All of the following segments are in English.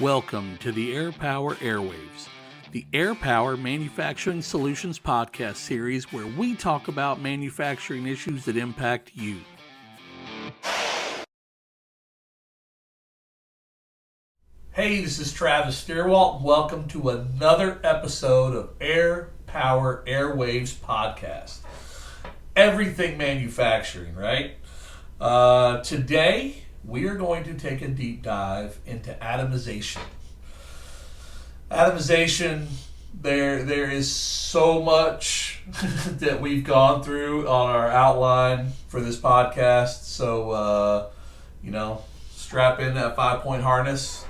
Welcome to the Air Power Airwaves, the Air Power Manufacturing Solutions podcast series where we talk about manufacturing issues that impact you. Hey, this is Travis Stirewalt, and welcome to another episode of Air Power Airwaves podcast. Everything manufacturing, right? Today, we are going to take a deep dive into atomization. Atomization, there is so much that we've gone through on our outline for this podcast. So, strap in that 5-point harness.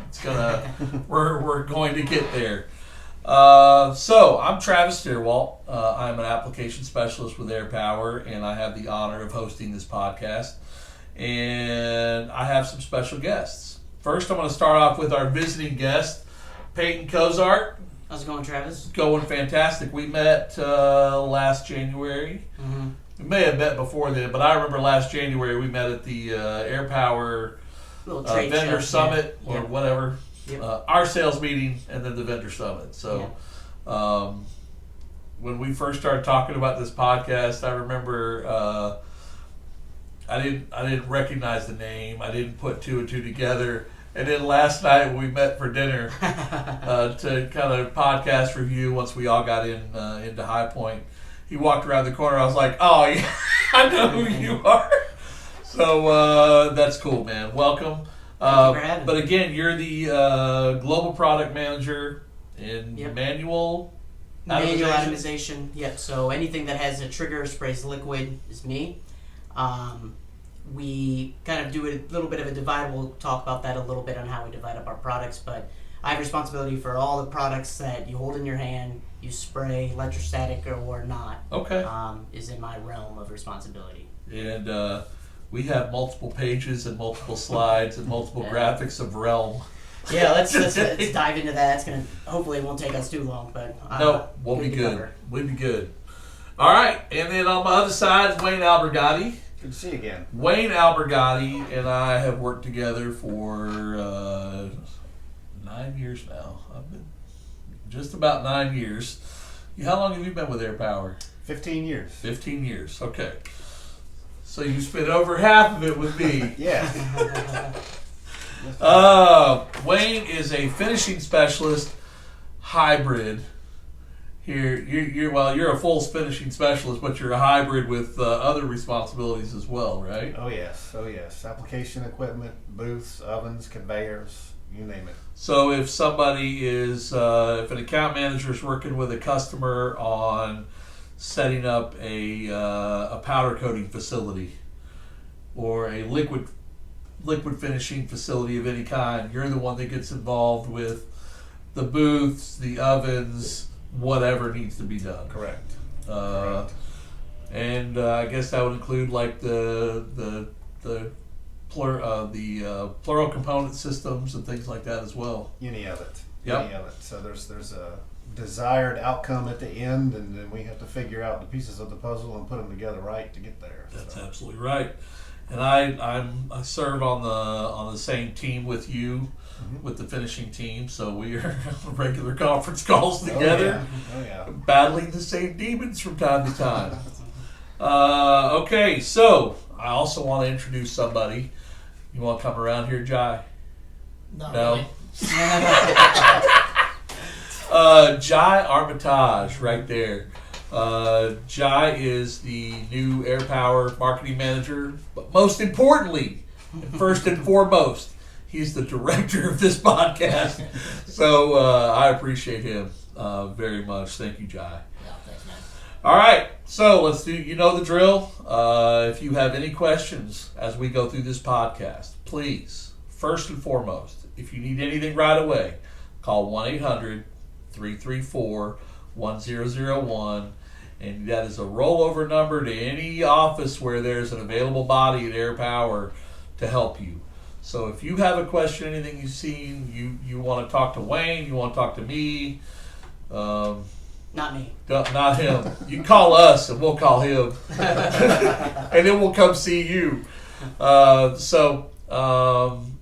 We're going to get there. So I'm Travis Stirewalt. I'm an application specialist with Air Power, and I have the honor of hosting this podcast. And I have some special guests. First, I'm going to start off with our visiting guest, Payton Cozart. How's it going, Travis? Going fantastic. We met last January. Mm-hmm. We may have met before then, but I remember last January we met at the Air Power vendor summit or whatever. Yep. Our sales meeting and then the vendor summit. So when we first started talking about this podcast, I remember I didn't recognize the name. I didn't put two and two together. And then last night when we met for dinner to kind of podcast review once we all got into High Point, he walked around the corner. I was like, oh, yeah, I know who you are. So that's cool, man. Welcome. Thank you for having me. But again, you're the global product manager in manual atomization. Yep. So anything that has a trigger sprays liquid is me. We kind of do a little bit of a divide. We'll talk about that a little bit on how we divide up our products. But I have responsibility for all the products that you hold in your hand, you spray, electrostatic or not. Okay. Is in my realm of responsibility. And we have multiple pages and multiple slides and multiple graphics of realm. Yeah, let's dive into that. It's gonna hopefully it won't take us too long, but we'll be good. We'll be good. All right, and then on my other side is Wayne Albergotti. Good to see you again. Wayne Albergotti and I have worked together for 9 years now. I've been just about 9 years. How long have you been with Air Power? 15 years. 15 years, okay. So you spent over half of it with me. Yeah. Wayne is a finishing specialist hybrid. Here, you're a full finishing specialist, but you're a hybrid with other responsibilities as well, right? Oh yes. Application equipment, booths, ovens, conveyors, you name it. So if somebody is, if an account manager is working with a customer on setting up a powder coating facility or a liquid finishing facility of any kind, you're the one that gets involved with the booths, the ovens, whatever needs to be done. Correct. And I guess that would include like the plural component systems and things like that as well. Any of it. Yep. Any of it. So there's a desired outcome at the end, and then we have to figure out the pieces of the puzzle and put them together right to get there. That's absolutely right. And I serve on the same team with you, with the finishing team. So we are on regular conference calls together, battling the same demons from time to time. Okay, so I also want to introduce somebody. You want to come around here, Jai? No. Really. Jai Armitage, right there. Jai is the new Air Power marketing manager, but most importantly, and first and foremost, he's the director of this podcast. So I appreciate him very much. Thank you, Jai. Yeah, thanks, man. All right, so let's do. You know the drill. If you have any questions as we go through this podcast, please, first and foremost, if you need anything right away, call 1-800-334-1001. And that is a rollover number to any office where there's an available body at Air Power to help you. So if you have a question, anything you've seen, you want to talk to Wayne, you want to talk to me. Not me. Not him. You can call us and we'll call him. And then we'll come see you.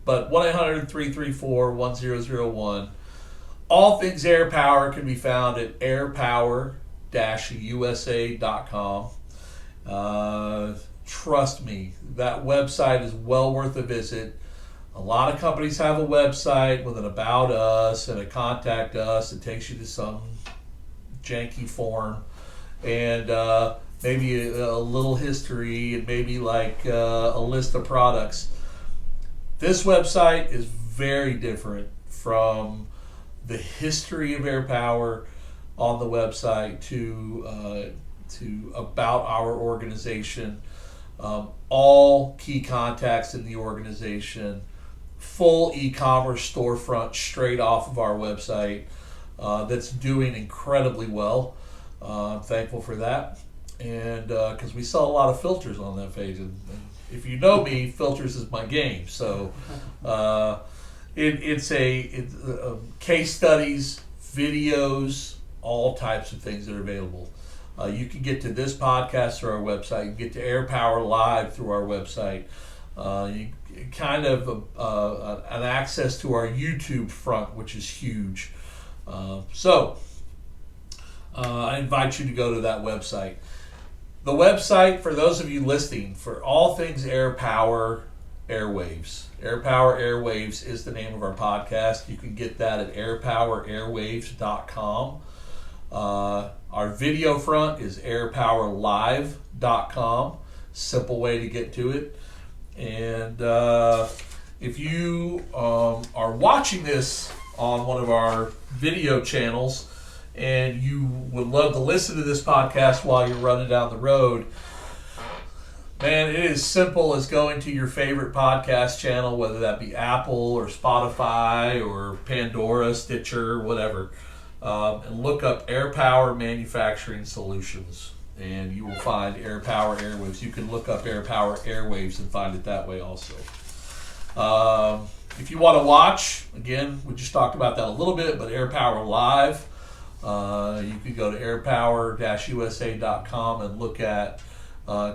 but 1-800-334-1001. All things Air Power can be found at airpower-usa.com. Trust me, that website is well worth a visit. A lot of companies have a website with an About Us and a Contact Us. It takes you to some janky form and maybe a little history and maybe like a list of products. This website is very different from the history of Air Power on the website to about our organization, all key contacts in the organization, full e-commerce storefront straight off of our website that's doing incredibly well. I'm thankful for that, and because we sell a lot of filters on that page, and if you know me, filters is my game. So it's case studies, videos, all types of things that are available. You can get to this podcast through our website. You can get to Air Power Live through our website. You kind of an access to our YouTube front, which is huge. So I invite you to go to that website. The website, for those of you listening, for all things Air Power Airwaves. Air Power Airwaves is the name of our podcast. You can get that at airpowerairwaves.com. Our video front is airpowerlive.com. Simple way to get to it. And if you are watching this on one of our video channels and you would love to listen to this podcast while you're running down the road, man, it is simple as going to your favorite podcast channel, whether that be Apple or Spotify or Pandora, Stitcher, whatever, and look up Air Power Manufacturing Solutions, and you will find Air Power Airwaves. You can look up Air Power Airwaves and find it that way also. If you want to watch, again, we just talked about that a little bit, but Air Power Live, you can go to airpower-usa.com and look at,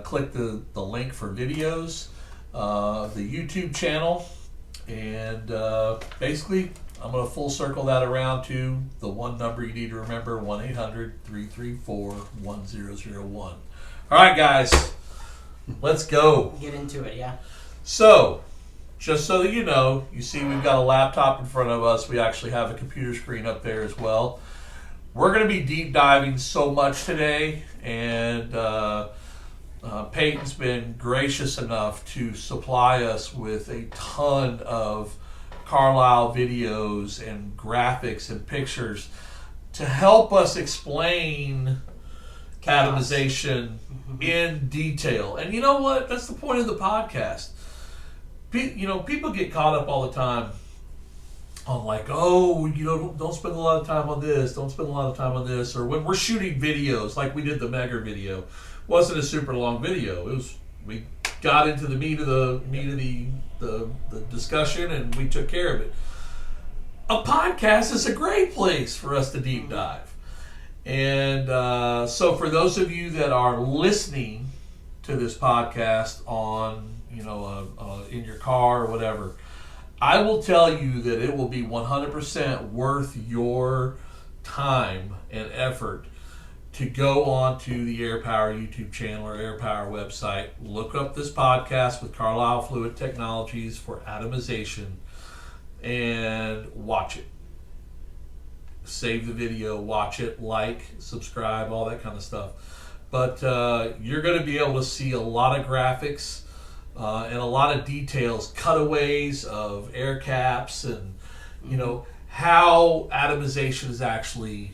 click the link for videos, the YouTube channel, and basically I'm going to full circle that around to the one number you need to remember, 1-800-334-1001. All right, guys, let's go. Get into it, yeah. So, just so that you know, you see we've got a laptop in front of us. We actually have a computer screen up there as well. We're going to be deep diving so much today, and Payton's been gracious enough to supply us with a ton of Carlisle videos and graphics and pictures to help us explain atomization in detail. And you know what? That's the point of the podcast. People get caught up all the time on like, oh, don't spend a lot of time on this, don't spend a lot of time on this, or when we're shooting videos like we did the Megger video. It wasn't a super long video. We got into the meat of the discussion and we took care of it. A podcast is a great place for us to deep dive. And so for those of you that are listening to this podcast on, in your car or whatever, I will tell you that it will be 100% worth your time and effort to go on to the Air Power YouTube channel or Air Power website, look up this podcast with Carlisle Fluid Technologies for Atomization, and watch it. Save the video, watch it, like, subscribe, all that kind of stuff. But you're going to be able to see a lot of graphics and a lot of details, cutaways of air caps, and how atomization is actually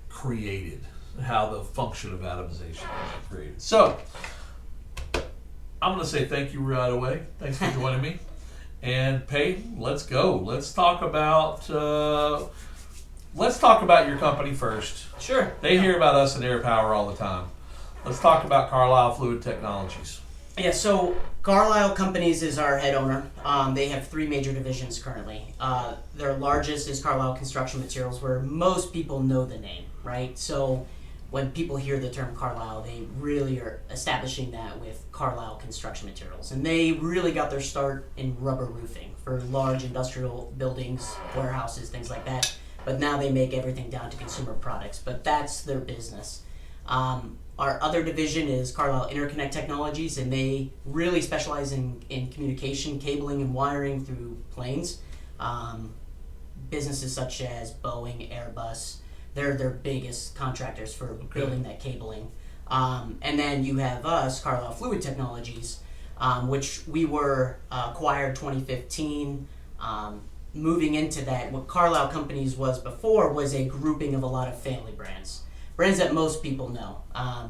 created, how the function of atomization is created. So I'm going to say thank you right away. Thanks for joining me. And Payton, let's go. Let's talk about your company first. Sure. They hear about us in Air Power all the time. Let's talk about Carlisle Fluid Technologies. Yeah, so Carlisle Companies is our head owner. They have three major divisions currently. Their largest is Carlisle Construction Materials, where most people know the name, right? So when people hear the term Carlisle, they really are establishing that with Carlisle Construction Materials. And they really got their start in rubber roofing for large industrial buildings, warehouses, things like that. But now they make everything down to consumer products. But that's their business. Our other division is Carlisle Interconnect Technologies, and they really specialize in communication, cabling, and wiring through planes. Businesses such as Boeing, Airbus, they're their biggest contractors for building that cabling. And then you have us, Carlisle Fluid Technologies, which we were acquired 2015. Moving into that, what Carlisle Companies was before was a grouping of a lot of family brands. Brands that most people know.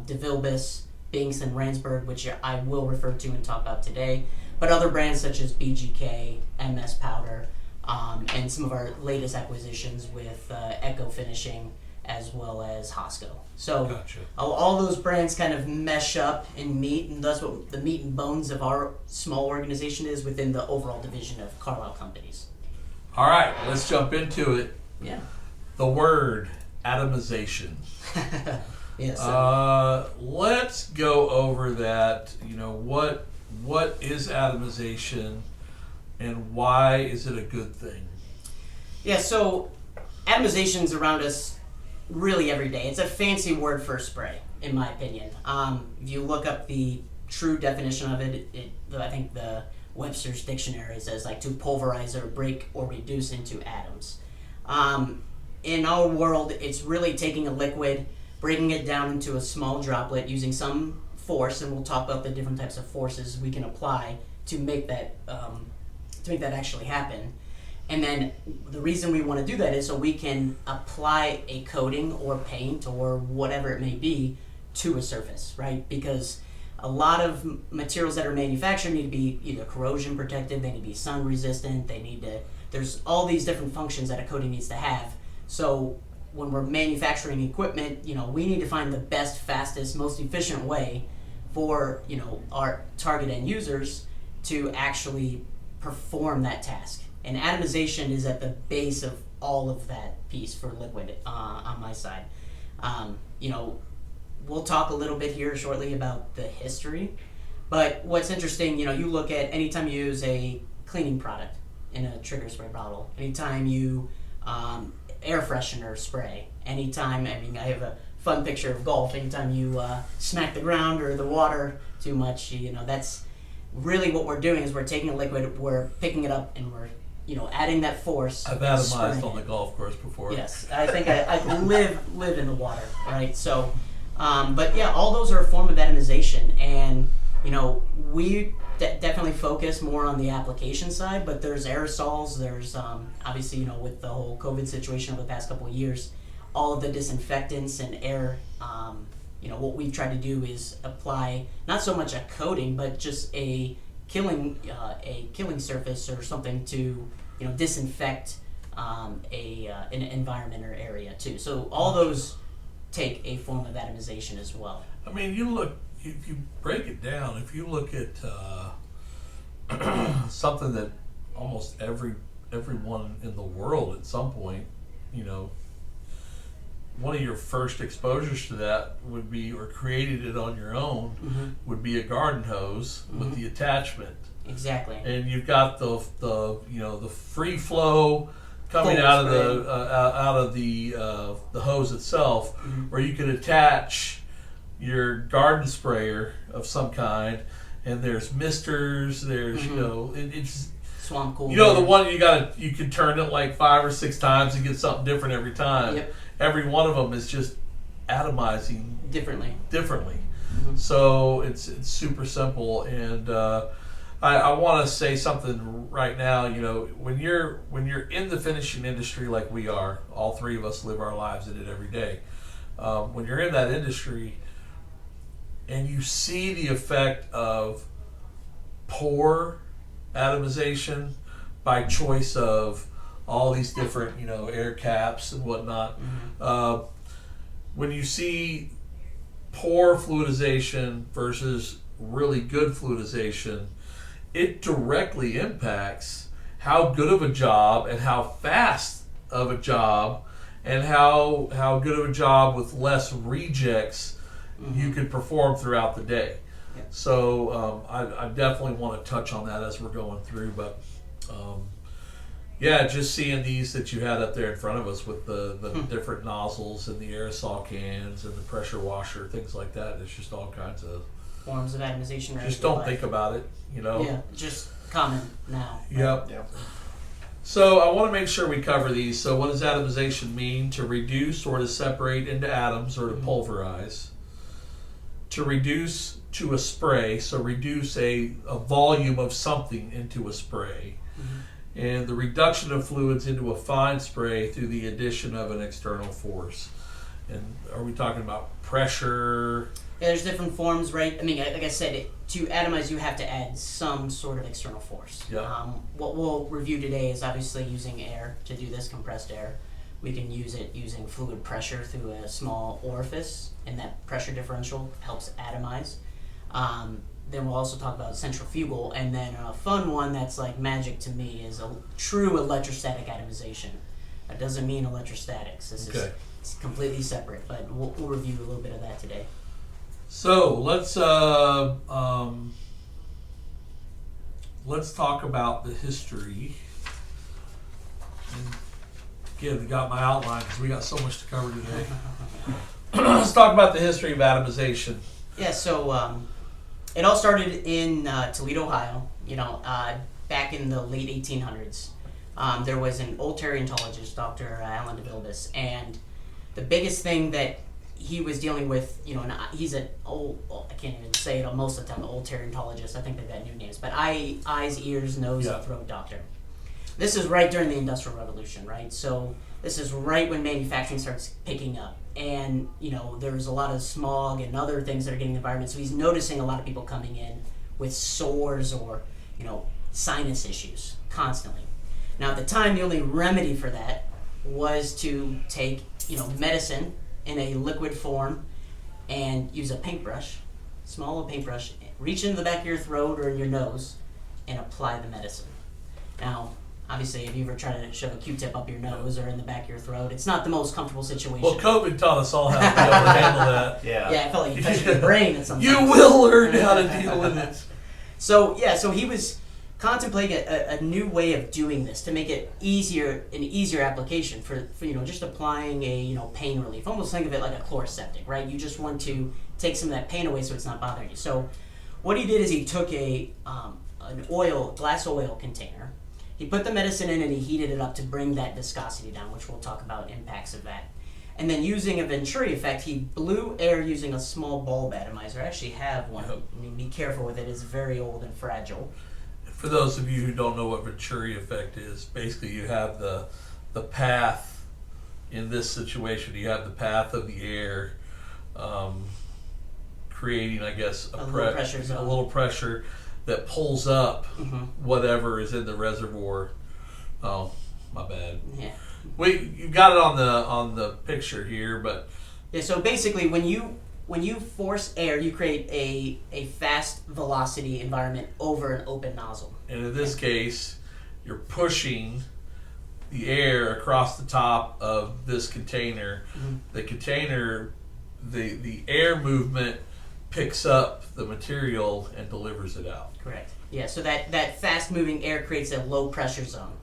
DeVilbiss, Binks, and Ransburg, which I will refer to and talk about today. But other brands such as BGK, MS Powder, and some of our latest acquisitions with Echo Finishing, as well as Hosco. So Gotcha. all those brands kind of mesh up and meet, and that's what the meat and bones of our small organization is within the overall division of Carlisle Companies. All right, let's jump into it. Yeah. The word atomization. Yes. Let's go over that. What is atomization, and why is it a good thing? Yeah, so atomization's around us really every day. It's a fancy word for spray, in my opinion. If you look up the true definition of it, I think the Webster's dictionary says like to pulverize or break or reduce into atoms. In our world, it's really taking a liquid, breaking it down into a small droplet using some force, and we'll talk about the different types of forces we can apply to make that actually happen. And then the reason we want to do that is so we can apply a coating or paint or whatever it may be to a surface, right? Because a lot of materials that are manufactured need to be either corrosion protected, they need to be sun resistant, there's all these different functions that a coating needs to have. So when we're manufacturing equipment, we need to find the best, fastest, most efficient way for, our target end users to actually perform that task. And atomization is at the base of all of that piece for liquid on my side. We'll talk a little bit here shortly about the history, but what's interesting, you look at anytime you use a cleaning product in a trigger spray bottle, anytime you air freshener spray, anytime, I have a fun picture of golf, anytime you smack the ground or the water too much, that's really what we're doing is we're taking a liquid, we're picking it up, and we're adding that force. I've atomized on the golf course before. Yes, I think I live in the water, right? So, but yeah, all those are a form of atomization, and we definitely focus more on the application side. But there's aerosols. There's obviously with the whole COVID situation over the past couple of years, all of the disinfectants and air. What we've tried to do is apply not so much a coating, but just a killing surface or something to disinfect an environment or area too. So all those take a form of atomization as well. If you break it down, if you look at something that almost everyone in the world at some point, one of your first exposures to that would be, or created it on your own, would be a garden hose with the attachment. Exactly. And you've got the free flow coming out of the hose itself, where you can attach your garden sprayer of some kind, and there's misters, there's it's swamp cool. The one you can turn it like 5 or 6 times and get something different every time. Yep. Every one of them is just atomizing differently. So it's super simple, and I want to say something right now. When you're in the finishing industry like we are, all three of us live our lives in it every day. When you're in that industry and you see the effect of poor atomization by choice of all these different air caps and whatnot, when you see poor fluidization versus really good fluidization, it directly impacts how good of a job and how fast of a job and how good of a job with less rejects you could perform throughout the day. Yeah. So I definitely want to touch on that as we're going through, but yeah, just seeing these that you had up there in front of us with the different nozzles and the aerosol cans and the pressure washer, things like that. It's just all kinds of forms of atomization. Just don't think about it, Yeah, just common now. Yep. Yep. So I want to make sure we cover these. So what does atomization mean? To reduce or to separate into atoms or to pulverize. To reduce to a spray, so reduce a volume of something into a spray. And the reduction of fluids into a fine spray through the addition of an external force. And are we talking about pressure? Yeah, there's different forms, right? I mean, like I said, to atomize, you have to add some sort of external force. Yeah. What we'll review today is obviously using air to do this, compressed air. We can use it using fluid pressure through a small orifice, and that pressure differential helps atomize. Then we'll also talk about centrifugal, and then a fun one that's like magic to me is a true electrostatic atomization. That doesn't mean electrostatics. This is it's completely separate, but we'll review a little bit of that today. So let's talk about the history. And again, I got my outline because we got so much to cover today. Let's talk about the history of atomization. Yeah, so it all started in Toledo, Ohio. Back in the late 1800s. There was an old teratologist, Dr. Alan de Vilbis, and the biggest thing that he was dealing with, and he's an old, I can't even say it most of the time, an old teratologist. I think they've got new names, but eyes, ears, nose, and throat doctor. This is right during the Industrial Revolution, right? So this is right when manufacturing starts picking up. And, there's a lot of smog and other things that are getting in the environment. So he's noticing a lot of people coming in with sores or, sinus issues constantly. Now, at the time, the only remedy for that was to take, medicine in a liquid form and use a paintbrush, small little paintbrush, reach into the back of your throat or in your nose and apply the medicine. Now, obviously, if you ever try to shove a Q-tip up your nose or in the back of your throat, it's not the most comfortable situation. Well, COVID taught us all how to be able to handle that. Yeah, I felt like you touched your brain at some point. You will learn how to deal with it. So he was contemplating a new way of doing this to make it an easier application for just applying a pain relief. Almost think of it like a chloroseptic, right? You just want to take some of that pain away so it's not bothering you. So what he did is he took an glass oil container. He put the medicine in and he heated it up to bring that viscosity down, which we'll talk about impacts of that. And then using a Venturi effect, he blew air using a small bulb atomizer. I actually have one. I mean, be careful with it. It's very old and fragile. For those of you who don't know what Venturi effect is, basically you have the path in this situation. You have the path of the air creating, I guess, a little pressure that pulls up whatever is in the reservoir. Oh, my bad. Yeah. You got it on the picture here, but yeah. So basically, when you force air, you create a fast velocity environment over an open nozzle. And in this case, you're pushing the air across the top of this container. The container, the air movement picks up the material and delivers it out. Correct. Yeah, so that fast-moving air creates a low-pressure zone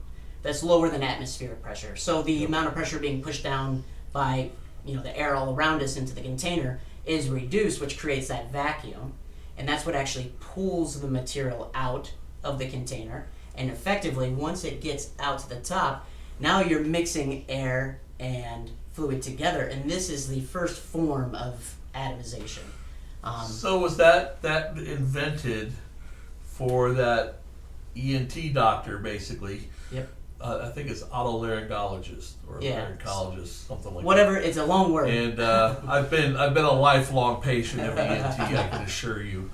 that's lower than atmospheric pressure. So the amount of pressure being pushed down by the air all around us into the container is reduced, which creates that vacuum, and that's what actually pulls the material out of the container. And effectively, once it gets out to the top, now you're mixing air and fluid together, and this is the first form of atomization. So was that invented for that ENT doctor, basically? Yep. I think it's otolaryngologist or laryncologist, something like whatever. that. It's a long word. And I've been a lifelong patient of ENT, I can assure you.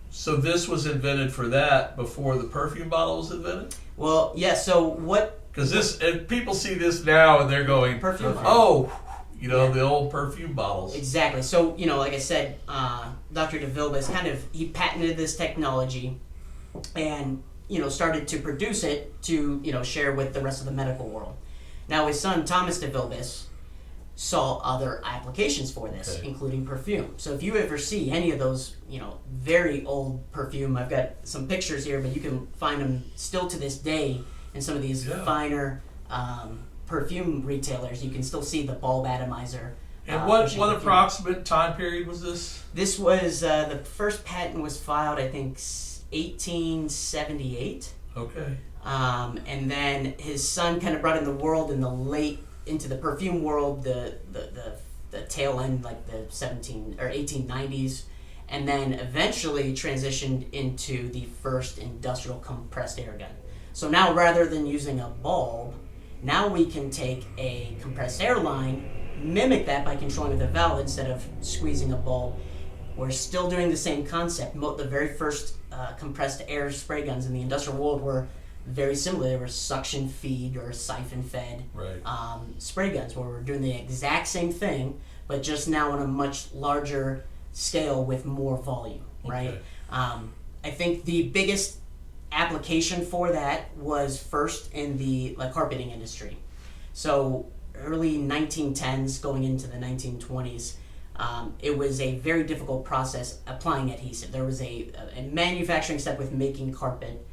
So this was invented for that before the perfume bottle was invented? Well, yeah. So what? Because people see this now and they're going, perfume. The old perfume bottles. Exactly. So, like I said, Dr. de Vilbis he patented this technology, and, started to produce it to share with the rest of the medical world. Now his son Thomas de Vilbis saw other applications for this, including perfume. So if you ever see any of those, very old perfume, I've got some pictures here, but you can find them still to this day in some of these finer perfume retailers. You can still see the bulb atomizer. And what approximate time period was this? This was, the first patent was filed, I think, 1878. Okay. And then his son kind of brought in the world into the perfume world, the tail end, like the 1890s, and then eventually transitioned into the first industrial compressed air gun. So now, rather than using a bulb, now we can take a compressed air line, mimic that by controlling with a valve instead of squeezing a bulb. We're still doing the same concept. The very first compressed air spray guns in the industrial world were very similar. They were suction feed or siphon fed spray guns, where we're doing the exact same thing, but just now on a much larger scale with more volume, right? I think the biggest application for that was first in the carpeting industry. So early 1910s going into the 1920s, it was a very difficult process applying adhesive. There was a manufacturing step with making carpet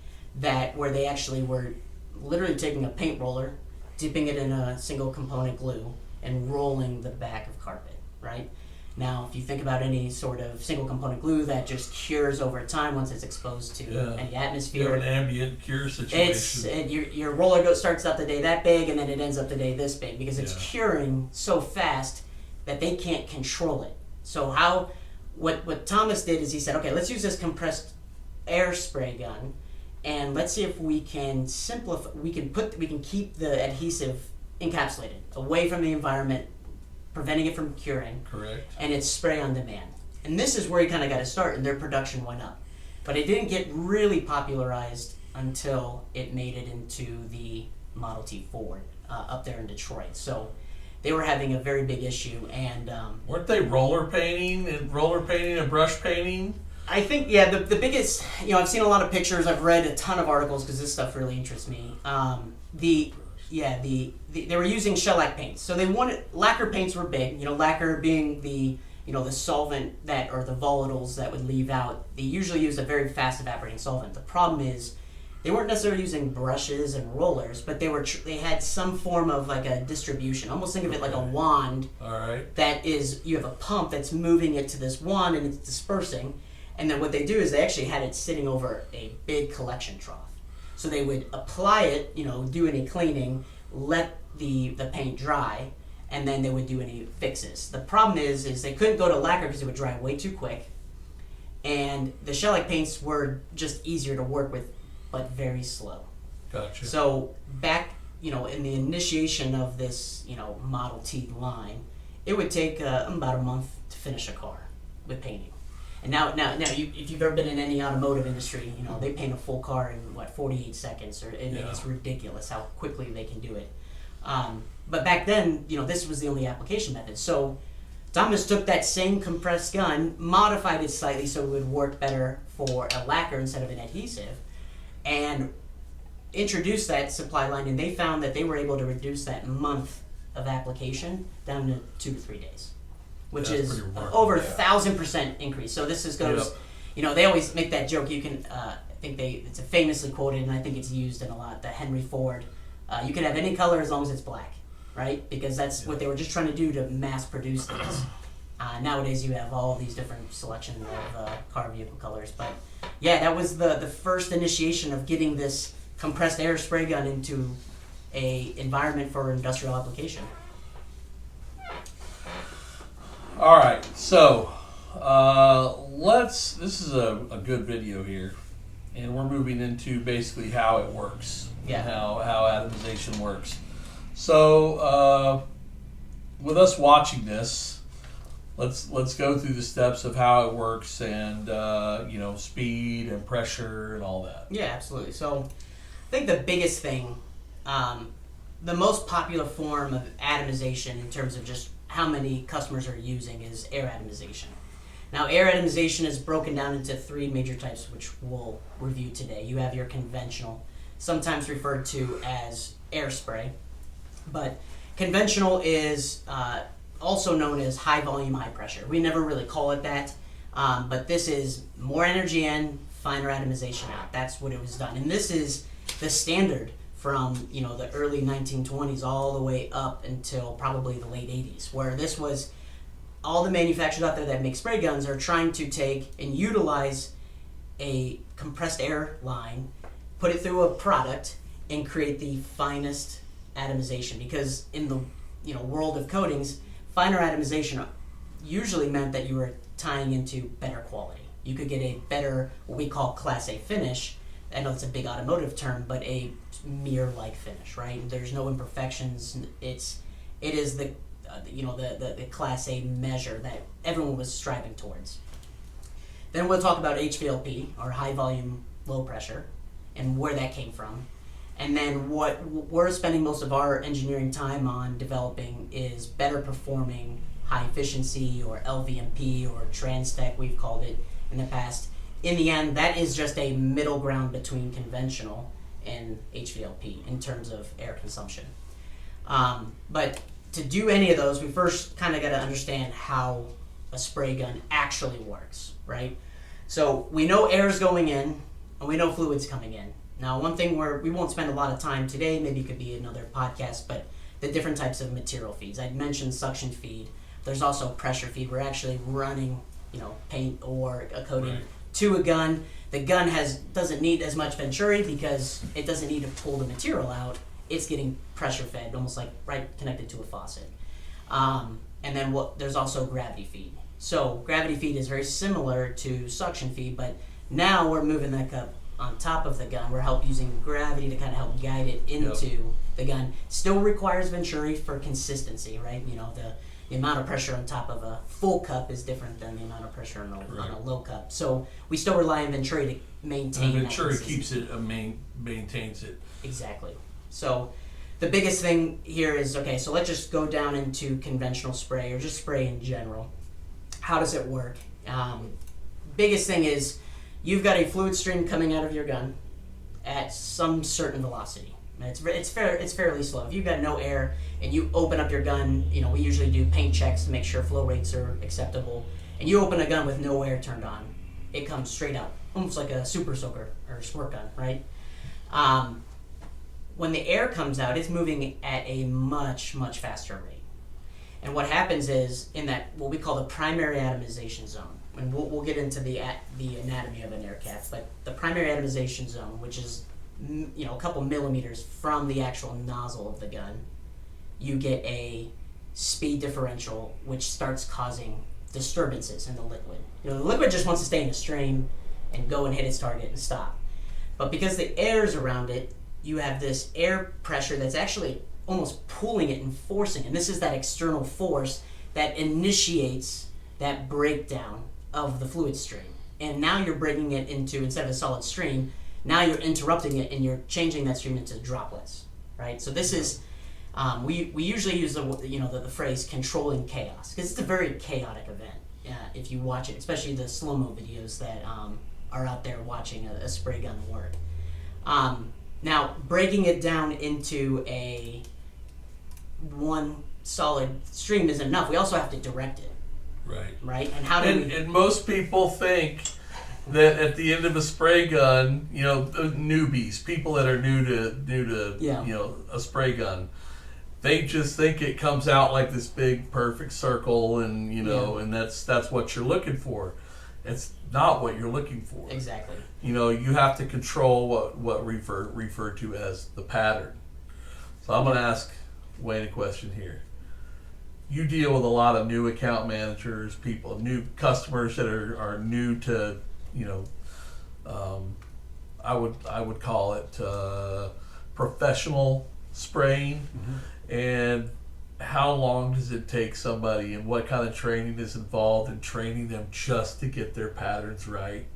where they actually were literally taking a paint roller, dipping it in a single component glue, and rolling the back of carpet, right? Now, if you think about any sort of single component glue that just cures over time once it's exposed to any atmosphere. An ambient cure situation. Your roller starts out the day that big, and then it ends up the day this big, because it's curing so fast that they can't control it. So what Thomas did is he said, okay, let's use this compressed air spray gun, and let's see if we can simplify. We can keep the adhesive encapsulated away from the environment, preventing it from curing. Correct. And it's spray on demand. And this is where he kind of got to start, and their production went up. But it didn't get really popularized until it made it into the Model T Ford up there in Detroit. So they were having a very big issue, and weren't they roller painting and brush painting? I think, the biggest, I've seen a lot of pictures, I've read a ton of articles because this stuff really interests me. They were using shellac paints. So lacquer paints were big, lacquer being the solvent or the volatiles that would leave out. They usually used a very fast evaporating solvent. The problem is they weren't necessarily using brushes and rollers, but they had some form of like a distribution. Almost think of it like a wand. All right. That is, you have a pump that's moving it to this wand and it's dispersing. And then what they do is they actually had it sitting over a big collection trough. So they would apply it, do any cleaning, let the paint dry, and then they would do any fixes. The problem is they couldn't go to lacquer because it would dry way too quick. And the shellac paints were just easier to work with, but very slow. Gotcha. So back, in the initiation of this, Model T line, it would take about a month to finish a car with painting. And now, if you've ever been in any automotive industry, they paint a full car in 48 seconds, it's ridiculous how quickly they can do it. But back then, this was the only application method. So Thomas took that same compressed gun, modified it slightly so it would work better for a lacquer instead of an adhesive, and introduced that supply line. And they found that they were able to reduce that month of application down to 2 to 3 days. Which is over 1,000% increase. So this goes, they always make that joke. You can, it's a famously quoted, and I think it's used in a lot, that Henry Ford, you can have any color as long as it's black, right? Because that's what they were just trying to do to mass produce things. Nowadays you have all these different selection of car vehicle colors. But that was the first initiation of getting this compressed air spray gun into a environment for industrial application. All right, so this is a good video here, and we're moving into basically how it works, how atomization works. So with us watching this, let's go through the steps of how it works and speed and pressure and all that. Yeah, absolutely. So I think the biggest thing, the most popular form of atomization in terms of just how many customers are using is air atomization. Now, air atomization is broken down into three major types, which we'll review today. You have your conventional, sometimes referred to as air spray, but conventional is also known as high volume, high pressure. We never really call it that, but this is more energy in, finer atomization out. That's what it was done, and this is the standard from the early 1920s all the way up until probably the late 80s, where this was all the manufacturers out there that make spray guns are trying to take and utilize a compressed air line, put it through a product, and create the finest atomization. Because in the world of coatings, finer atomization usually meant that you were tying into better quality. You could get a better, what we call Class A finish. I know it's a big automotive term, but a mirror-like finish, right? There's no imperfections. It is the Class A measure that everyone was striving towards. Then we'll talk about HVLP, or high volume, low pressure, and where that came from. And then what we're spending most of our engineering time on developing is better performing high efficiency, or LVMP, or Transtech, we've called it in the past. In the end, that is just a middle ground between conventional and HVLP in terms of air consumption. But to do any of those, we first kind of got to understand how a spray gun actually works, right? So we know air is going in, and we know fluid's coming in. Now, one thing where we won't spend a lot of time today, maybe it could be another podcast, but the different types of material feeds. I mentioned suction feed. There's also pressure feed. We're actually running, paint or a coating to a gun. The gun doesn't need as much venturi because it doesn't need to pull the material out. It's getting pressure fed, almost like right connected to a faucet. And then there's also gravity feed. So gravity feed is very similar to suction feed, but now we're moving that cup on top of the gun. We're using gravity to kind of help guide it into the gun. Still requires venturi for consistency, right? The amount of pressure on top of a full cup is different than the amount of pressure on a low cup. So we still rely on venturi to maintain that. Venturi keeps it, maintains it. Exactly. So the biggest thing here is, so let's just go down into conventional spray, or just spray in general. How does it work? Biggest thing is you've got a fluid stream coming out of your gun at some certain velocity. It's fairly slow. If you've got no air and you open up your gun, we usually do paint checks to make sure flow rates are acceptable, and you open a gun with no air turned on, it comes straight out, almost like a super soaker or squirt gun, right? When the air comes out, it's moving at a much, much faster rate. And what happens is, in that what we call the primary atomization zone, and we'll get into the anatomy of an air cap, but the primary atomization zone, which is a couple millimeters from the actual nozzle of the gun, you get a speed differential which starts causing disturbances in the liquid. The liquid just wants to stay in a stream and go and hit its target and stop. But because the air is around it, you have this air pressure that's actually almost pulling it and forcing it. And this is that external force that initiates that breakdown of the fluid stream. And now you're breaking it into, instead of a solid stream, now you're interrupting it and you're changing that stream into droplets, right? So this is, we usually use the phrase controlling chaos, because it's a very chaotic event if you watch it, especially the slow-mo videos that are out there watching a spray gun work. Now, breaking it down into one solid stream isn't enough. We also have to direct it. Right? And how do we... And most people think that at the end of a spray gun, newbies, people that are new to a spray gun, they just think it comes out like this big perfect circle, and and that's what you're looking for. It's not what you're looking for. Exactly. You have to control what referred to as the pattern. So I'm going to ask Wayne a question here. You deal with a lot of new account managers, new customers that are new to, I would call it professional spraying. Mm-hmm. And how long does it take somebody, and what kind of training is involved in training them just to get their patterns right?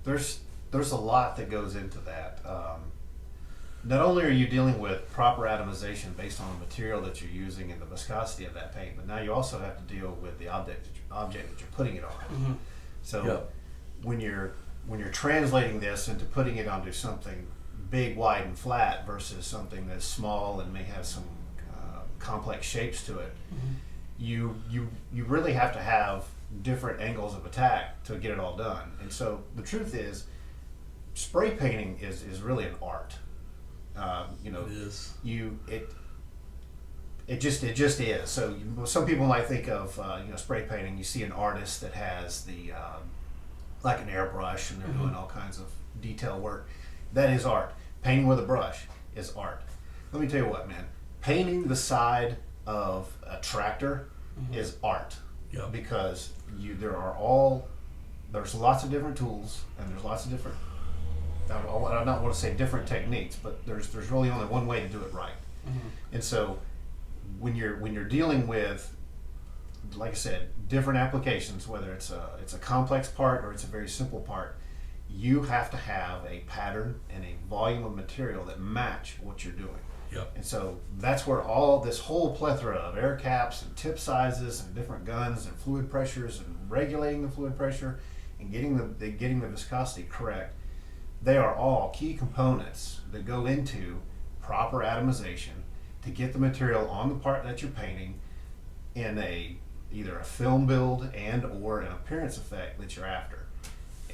There's a lot that goes into that. not only are you dealing with proper atomization based on the material that you're using and the viscosity of that paint, but now you also have to deal with the object that you're putting it on. So when you're translating this into putting it onto something big, wide, and flat versus something that's small and may have some complex shapes to it, you really have to have different angles of attack to get it all done. And so the truth is, spray painting is really an art. It is. It just is. So some people might think of spray painting. You see an artist that has the like an airbrush, and they're doing all kinds of detail work. That is art. Painting with a brush is art. Let me tell you what, man. Painting the side of a tractor is art. Yep. Because there's lots of different tools, and there's lots of different, I don't want to say different techniques, but there's really only one way to do it right. And so when you're dealing with, like I said, different applications, whether it's a complex part or it's a very simple part, you have to have a pattern and a volume of material that match what you're doing. Yep. And so that's where all this whole plethora of air caps and tip sizes and different guns and fluid pressures and regulating the fluid pressure and getting the viscosity correct, they are all key components that go into proper atomization to get the material on the part that you're painting in either a film build and or an appearance effect that you're after.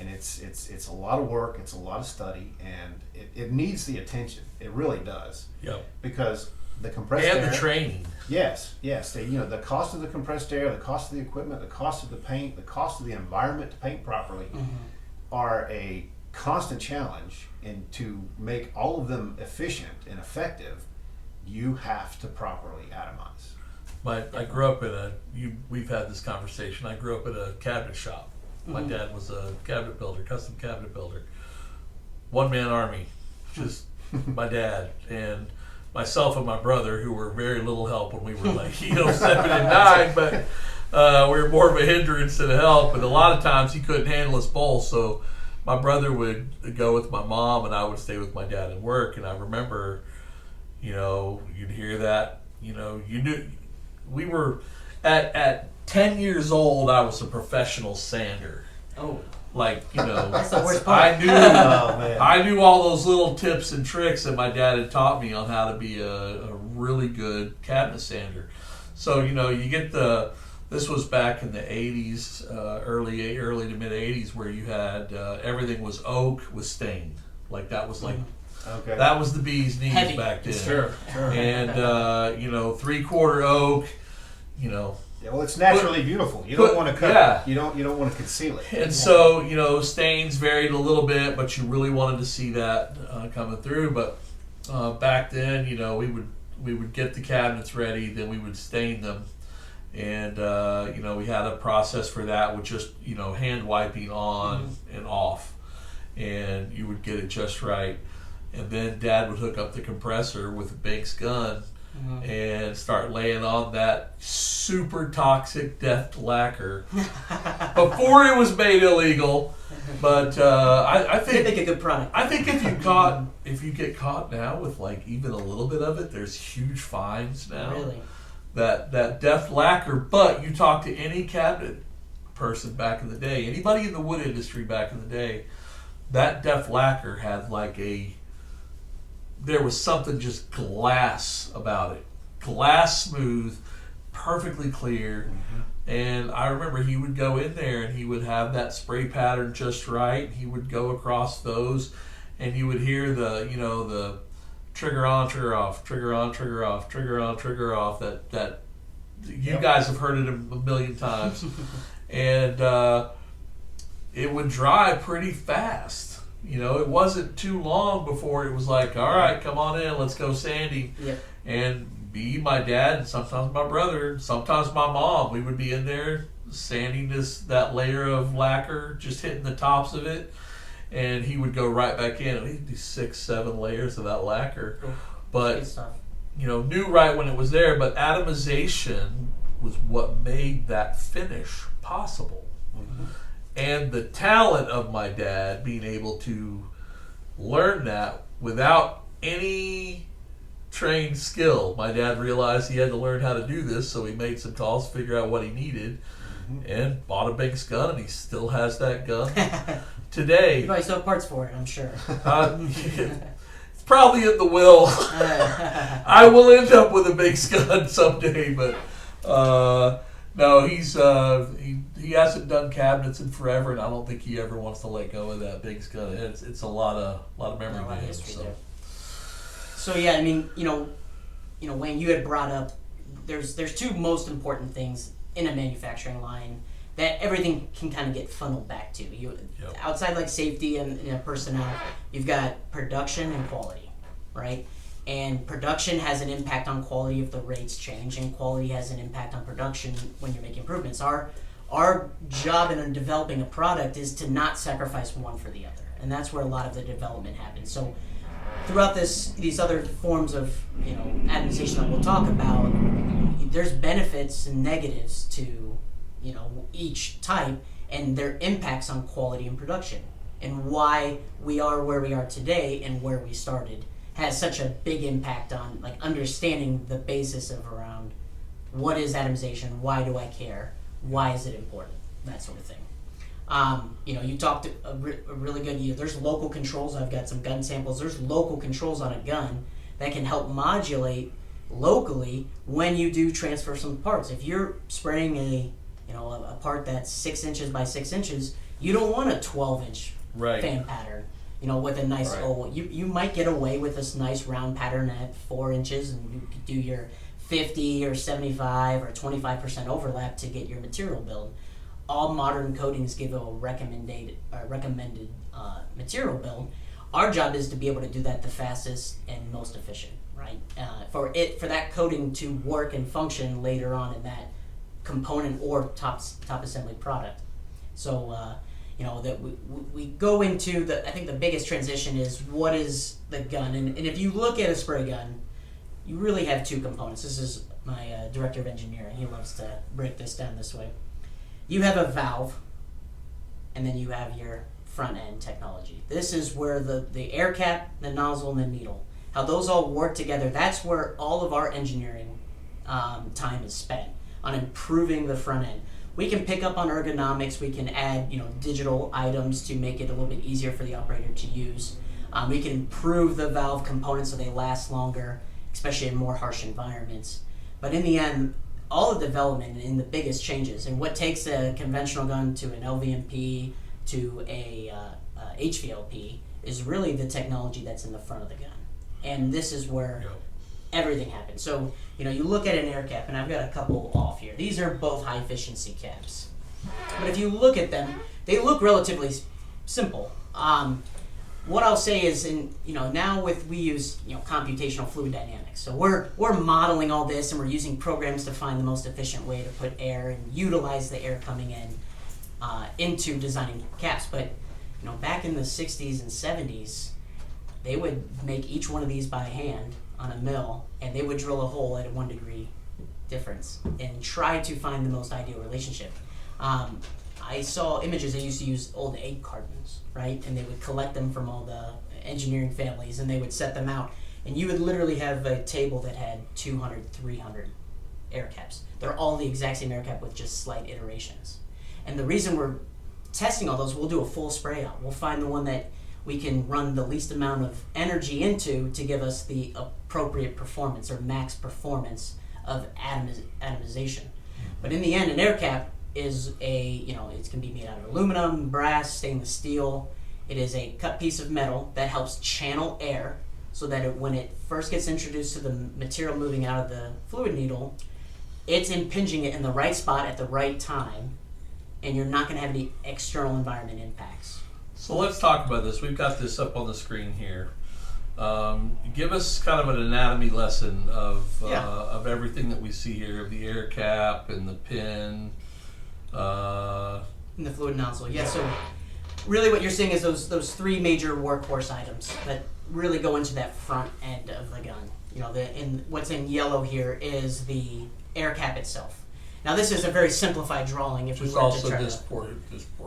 And it's a lot of work, it's a lot of study, and it needs the attention. It really does. Yep. Because the compressed air, and the training. Yes. The cost of the compressed air, the cost of the equipment, the cost of the paint, the cost of the environment to paint properly are a constant challenge. And to make all of them efficient and effective, you have to properly atomize. I grew up we've had this conversation. I grew up in a cabinet shop. My dad was a cabinet builder, custom cabinet builder. One-man army, just my dad and myself and my brother, who were very little help when we were 7 and 9, but we were more of a hindrance than a help. And a lot of times he couldn't handle us both, so my brother would go with my mom and I would stay with my dad at work. And I remember, you'd hear that, you knew we were at 10 years old, I was a professional sander. Oh. That's the worst part. I knew all those little tips and tricks that my dad had taught me on how to be a really good cabinet sander. So, you get this was back in the 80s, early to mid 80s, where you had, everything was oak with stain. That was that was the bee's knees Heavy. Back then. Sure. And, 3/4 oak, Yeah, well, it's naturally beautiful. You don't want to cut it. You don't want to conceal it. And so, stains varied a little bit, but you really wanted to see that coming through. But back then, we would get the cabinets ready, then we would stain them, and we had a process for that with just hand wiping on and off, and you would get it just right. And then Dad would hook up the compressor with a Banks gun. And start laying on that super toxic death lacquer before it was made illegal. But I think they make a good product. I think if you get caught now with even a little bit of it, there's huge fines now. Really? That death lacquer. But you talk to any cabinet person back in the day, anybody in the wood industry back in the day, that death lacquer had there was something just glass about it. Glass smooth, perfectly clear. And I remember he would go in there and he would have that spray pattern just right. He would go across those and you would hear the trigger on, trigger off, trigger on, trigger off, trigger on, trigger off. That you guys have heard it a million times. And it would dry pretty fast. It wasn't too long before it was all right, come on in, let's go sanding. Yep. And my dad, and sometimes my brother, sometimes my mom, we would be in there sanding that layer of lacquer, just hitting the tops of it, and he would go right back in and he'd do 6-7 layers of that lacquer. But knew right when it was there. But atomization was what made that finish possible. And the talent of my dad being able to learn that without any trained skill. My dad realized he had to learn how to do this, so he made some calls, figure out what he needed, and bought a Binks gun, and he still has that gun today. You probably still have parts for it, I'm sure. It's probably in the will. I will end up with a Binks gun someday, but no, he hasn't done cabinets in forever, and I don't think he ever wants to let go of that Binks gun. It's a lot of memory to him. So yeah, I mean, Wayne, you had brought up there's two most important things in a manufacturing line that everything can kind of get funneled back to. Outside like safety and personnel, you've got production and quality, right? And production has an impact on quality if the rates change, and quality has an impact on production when you're making improvements. Our job in developing a product is to not sacrifice one for the other, and that's where a lot of the development happens. So throughout these other forms of atomization that we'll talk about, there's benefits and negatives to each type and their impacts on quality and production, and why we are where we are today and where we started has such a big impact on like understanding the basis of around what is atomization, why do I care, why is it important, that sort of thing. You talked a really good. There's local controls. I've got some gun samples. There's local controls on a gun that can help modulate locally when you do transfer some parts. If you're spraying a part that's 6 inches by 6 inches, you don't want a 12-inch fan pattern. With a nice you might get away with this nice round pattern at 4 inches, and you could do your 50 or 75 or 25% overlap to get your material build. All modern coatings give a recommended material build. Our job is to be able to do that the fastest and most efficient, right? For that coating to work and function later on in that component or top assembly product. So that we go into I think the biggest transition is what is the gun, and if you look at a spray gun, you really have two components. This is my director of engineering. He loves to break this down this way. You have a valve, and then you have your front end technology. This is where the air cap, the nozzle, and the needle, how those all work together. That's where all of our engineering time is spent on improving the front end. We can pick up on ergonomics. We can add digital items to make it a little bit easier for the operator to use. We can improve the valve components so they last longer, especially in more harsh environments. But in the end, all the development in the biggest changes, and what takes a conventional gun to an LVMP to a HVLP is really the technology that's in the front of the gun. And this is where everything happens. So, you look at an air cap, and I've got a couple off here. These are both high efficiency caps. But if you look at them, they look relatively simple. What I'll say is, now we use computational fluid dynamics. So we're modeling all this, and we're using programs to find the most efficient way to put air and utilize the air coming in into designing caps. But back in the 60s and 70s, they would make each one of these by hand on a mill, and they would drill a hole at a 1 degree difference and try to find the most ideal relationship. I saw images. They used to use old egg cartons, right? And they would collect them from all the engineering families, and they would set them out. And you would literally have a table that had 200, 300 air caps. They're all the exact same air cap with just slight iterations. And the reason we're testing all those, we'll do a full spray out. We'll find the one that we can run the least amount of energy into to give us the appropriate performance or max performance of atomization. But in the end, an air cap is it can be made out of aluminum, brass, stainless steel. It is a cut piece of metal that helps channel air so that when it first gets introduced to the material moving out of the fluid needle, it's impinging it in the right spot at the right time, and you're not going to have any external environment impacts. So let's talk about this. We've got this up on the screen here. Give us kind of an anatomy lesson of everything that we see here, of the air cap and the pin. In the fluid nozzle, yeah. So really what you're seeing is those three major workhorse items that really go into that front end of the gun. What's in yellow here is the air cap itself. Now this is a very simplified drawing. If we were to try this portion.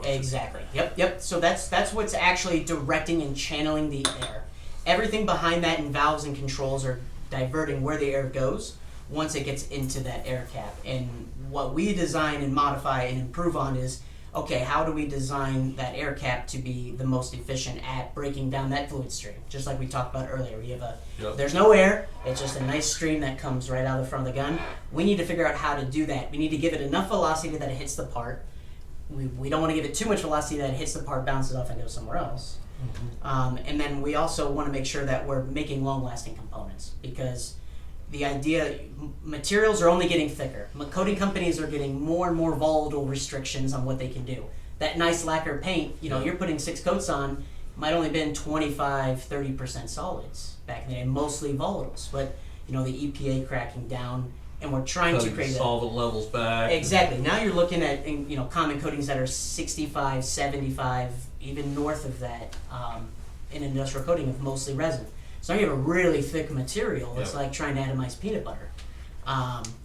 Exactly. Yep. So that's what's actually directing and channeling the air. everything behind that and valves and controls are diverting where the air goes once it gets into that air cap. And what we design and modify and improve on is, okay, how do we design that air cap to be the most efficient at breaking down that fluid stream? Just like we talked about earlier, we have there's no air, it's just a nice stream that comes right out of the front of the gun. We need to figure out how to do that. We need to give it enough velocity that it hits the part. We don't want to give it too much velocity that it hits the part, bounces off, and goes somewhere else. And then we also want to make sure that we're making long-lasting components, because the idea, materials are only getting thicker. Coating companies are getting more and more volatile restrictions on what they can do. That nice lacquer paint, you're putting 6 coats on, might only been 25-30% solids back in the day, mostly volatiles. But the EPA cracking down, and we're trying to create solvent levels back. Exactly. Now you're looking at common coatings that are 65, 75, even north of that in industrial coating of mostly resin. So you have a really thick material. It's like trying to atomize peanut butter.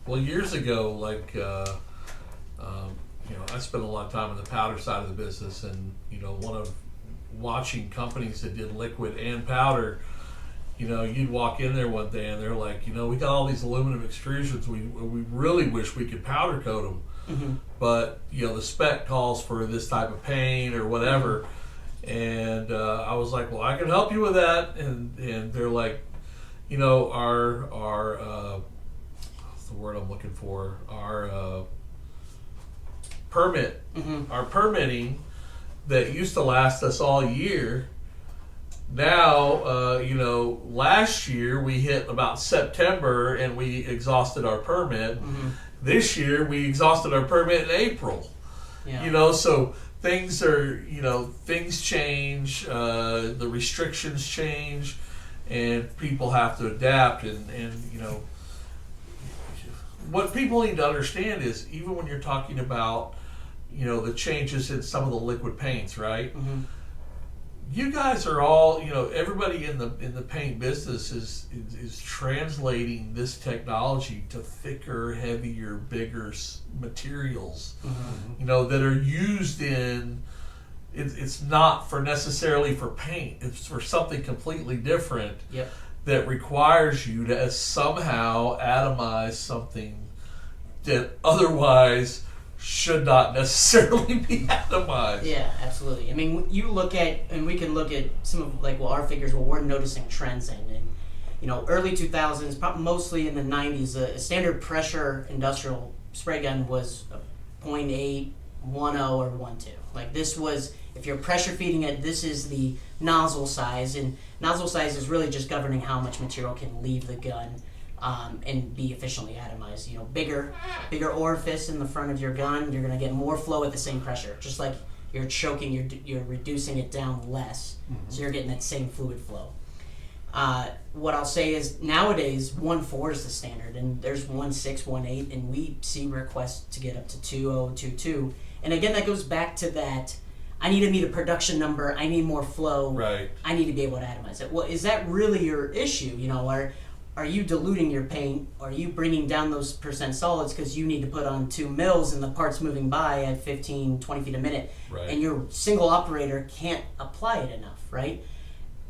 Well, years ago, I spent a lot of time in the powder side of the business, and one of watching companies that did liquid and powder. You'd walk in there one day and they're like, we got all these aluminum extrusions. We really wish we could powder coat them, but the spec calls for this type of paint or whatever. And I was like, well, I can help you with that. And they're like, our what's the word I'm looking for? Our permit, our permitting that used to last us all year. Now, last year we hit about September and we exhausted our permit. This year we exhausted our permit in April. So things are, things change, the restrictions change, and people have to adapt. And what people need to understand is, even when you're talking about, the changes in some of the liquid paints, right? You guys are all, everybody in the paint business is translating this technology to thicker, heavier, bigger materials, that are used in. It's not for necessarily for paint. It's for something completely different. That requires you to somehow atomize something that otherwise should not necessarily be atomized. Yeah, absolutely. I mean, you look at, and we can look at some of our figures, what we're noticing trends in. And early 2000s, probably mostly in the 90s, a standard pressure industrial spray gun was a 0.8, 1.0, or 1.2. Like, this was, if you're pressure feeding it, this is the nozzle size, and nozzle size is really just governing how much material can leave the gun. And be efficiently atomized. Bigger orifice in the front of your gun, you're going to get more flow at the same pressure. Just like you're choking, you're reducing it down less, so you're getting that same fluid flow. What I'll say is, nowadays 1.4 is the standard, and there's 1.6, 1.8, and we see requests to get up to 2.0, 2.2. And again, that goes back to that, I need to meet a production number, I need more flow, right? I need to be able to atomize it. Well, is that really your issue? Are you diluting your paint? Are you bringing down those percent solids because you need to put on 2 mils and the part's moving by at 15, 20 feet a minute, and your single operator can't apply it enough, right?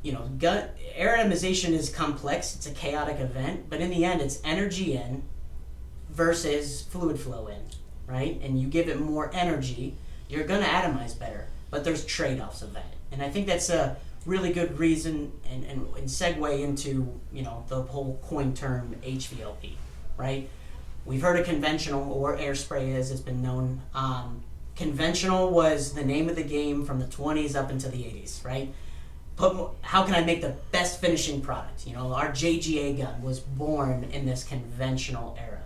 Air atomization is complex. It's a chaotic event, but in the end, it's energy in versus fluid flow in, right? And you give it more energy, you're going to atomize better, but there's trade-offs of that. And I think that's a really good reason and segue into the whole coin term HVLP, right? We've heard of conventional, or air spray as it's been known. Conventional was the name of the game from the 20s up into the 80s, right? How can I make the best finishing product? Our JGA gun was born in this conventional era.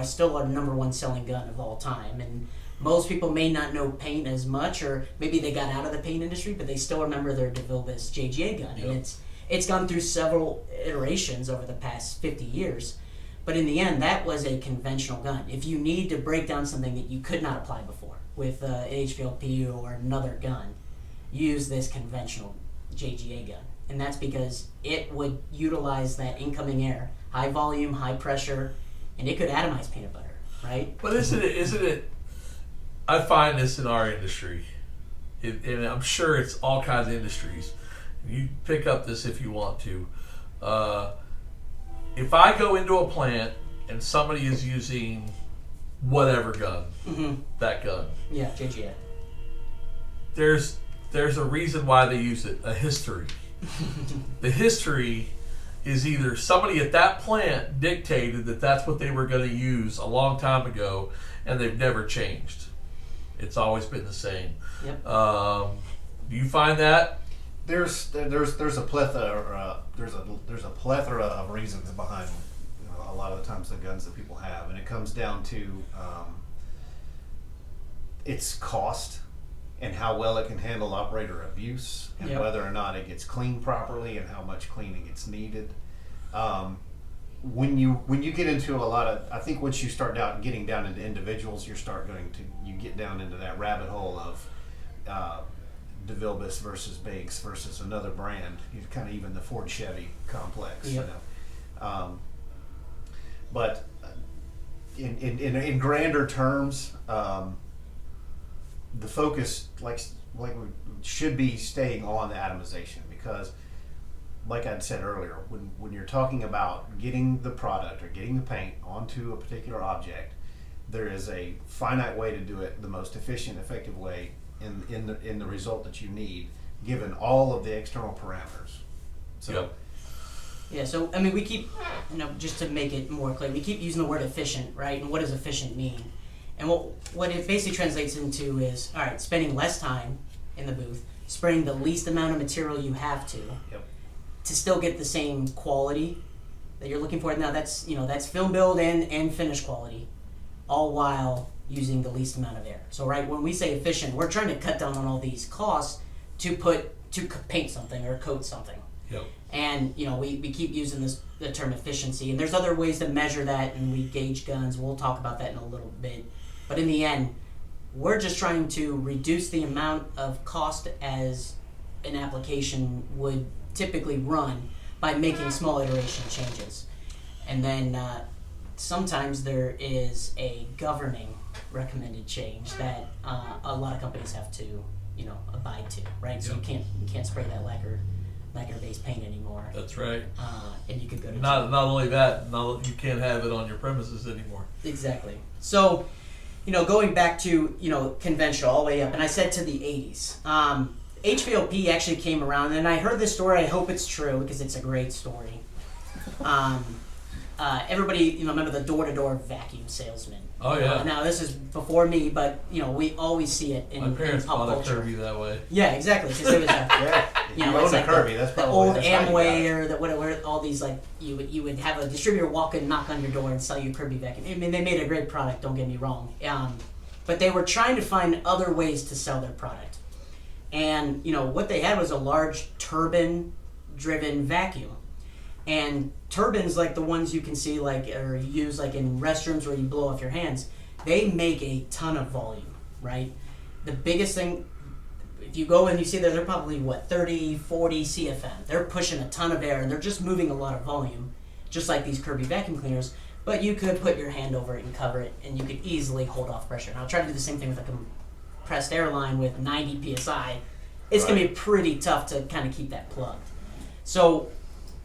It's still our number 1 selling gun of all time, and most people may not know paint as much, or maybe they got out of the paint industry, but they still remember their DeVilbiss JGA gun. And it's gone through several iterations over the past 50 years. But in the end, that was a conventional gun. If you need to break down something that you could not apply before with an HVLP or another gun, use this conventional JGA gun. And that's because it would utilize that incoming air, high volume, high pressure, and it could atomize peanut butter, right? But isn't it I find this in our industry, and I'm sure it's all kinds of industries, You pick up this if you want to. If I go into a plant and somebody is using whatever gun, that gun. Yeah, JGA. There's a reason why they use it, a history. The history is either somebody at that plant dictated that that's what they were going to use a long time ago, and they've never changed. It's always been the same. Yep. Do you find that? There's a plethora of reasons behind a lot of the times the guns that people have, and it comes down to its cost and how well it can handle operator abuse, and whether or not it gets cleaned properly and how much cleaning it's needed. When you get into a lot of, I think once you start getting down into individuals, you get down into that rabbit hole of DeVilbiss versus Banks versus another brand. You kind of even the Ford Chevy complex, Yep. But in grander terms, the focus should be staying on the atomization, because like I'd said earlier, when you're talking about getting the product or getting the paint onto a particular object, there is a finite way to do it the most efficient, effective way in the result that you need, given all of the external parameters. So. Yep. Yeah, so I mean, we keep, just to make it more clear, we keep using the word efficient, right? And what does efficient mean? And what it basically translates into is, all right, spending less time in the booth, spraying the least amount of material you have to still get the same quality that you're looking for. Now that's film build and finish quality, all while using the least amount of air. So right, when we say efficient, we're trying to cut down on all these costs to paint something or coat something. Yep. And we keep using the term efficiency, and there's other ways to measure that, and we gauge guns. We'll talk about that in a little bit. But in the end, we're just trying to reduce the amount of cost as an application would typically run by making small iteration changes. And then sometimes there is a governing recommended change that a lot of companies have to abide to, right? So you can't spray that lacquer-based paint anymore. That's right. And you could go to not only that, you can't have it on your premises anymore. Exactly. So, going back to conventional all the way up, and I said to the 80s. HVOP actually came around, and I heard this story. I hope it's true because it's a great story. Everybody, remember the door-to-door vacuum salesman? Oh yeah. Now this is before me, but we always see it in my parents pop bought culture. a Kirby that way. Yeah, exactly. Because it was you own it's a like Kirby. That's the probably old that's how you got Amway it. or the whatever. All these you would have a distributor walk in, knock on your door, and sell you a Kirby vacuum. I mean, they made a great product. Don't get me wrong. But they were trying to find other ways to sell their product. And what they had was a large turbine-driven vacuum, and turbines like the ones you can see or use in restrooms where you blow off your hands, they make a ton of volume, right? The biggest thing, if you go and you see that they're probably 30, 40 CFM. They're pushing a ton of air and they're just moving a lot of volume, just like these Kirby vacuum cleaners. But you could put your hand over it and cover it, and you could easily hold off pressure. And I'll try to do the same thing with a compressed air line with 90 psi. It's going to be pretty tough to kind of keep that plugged. So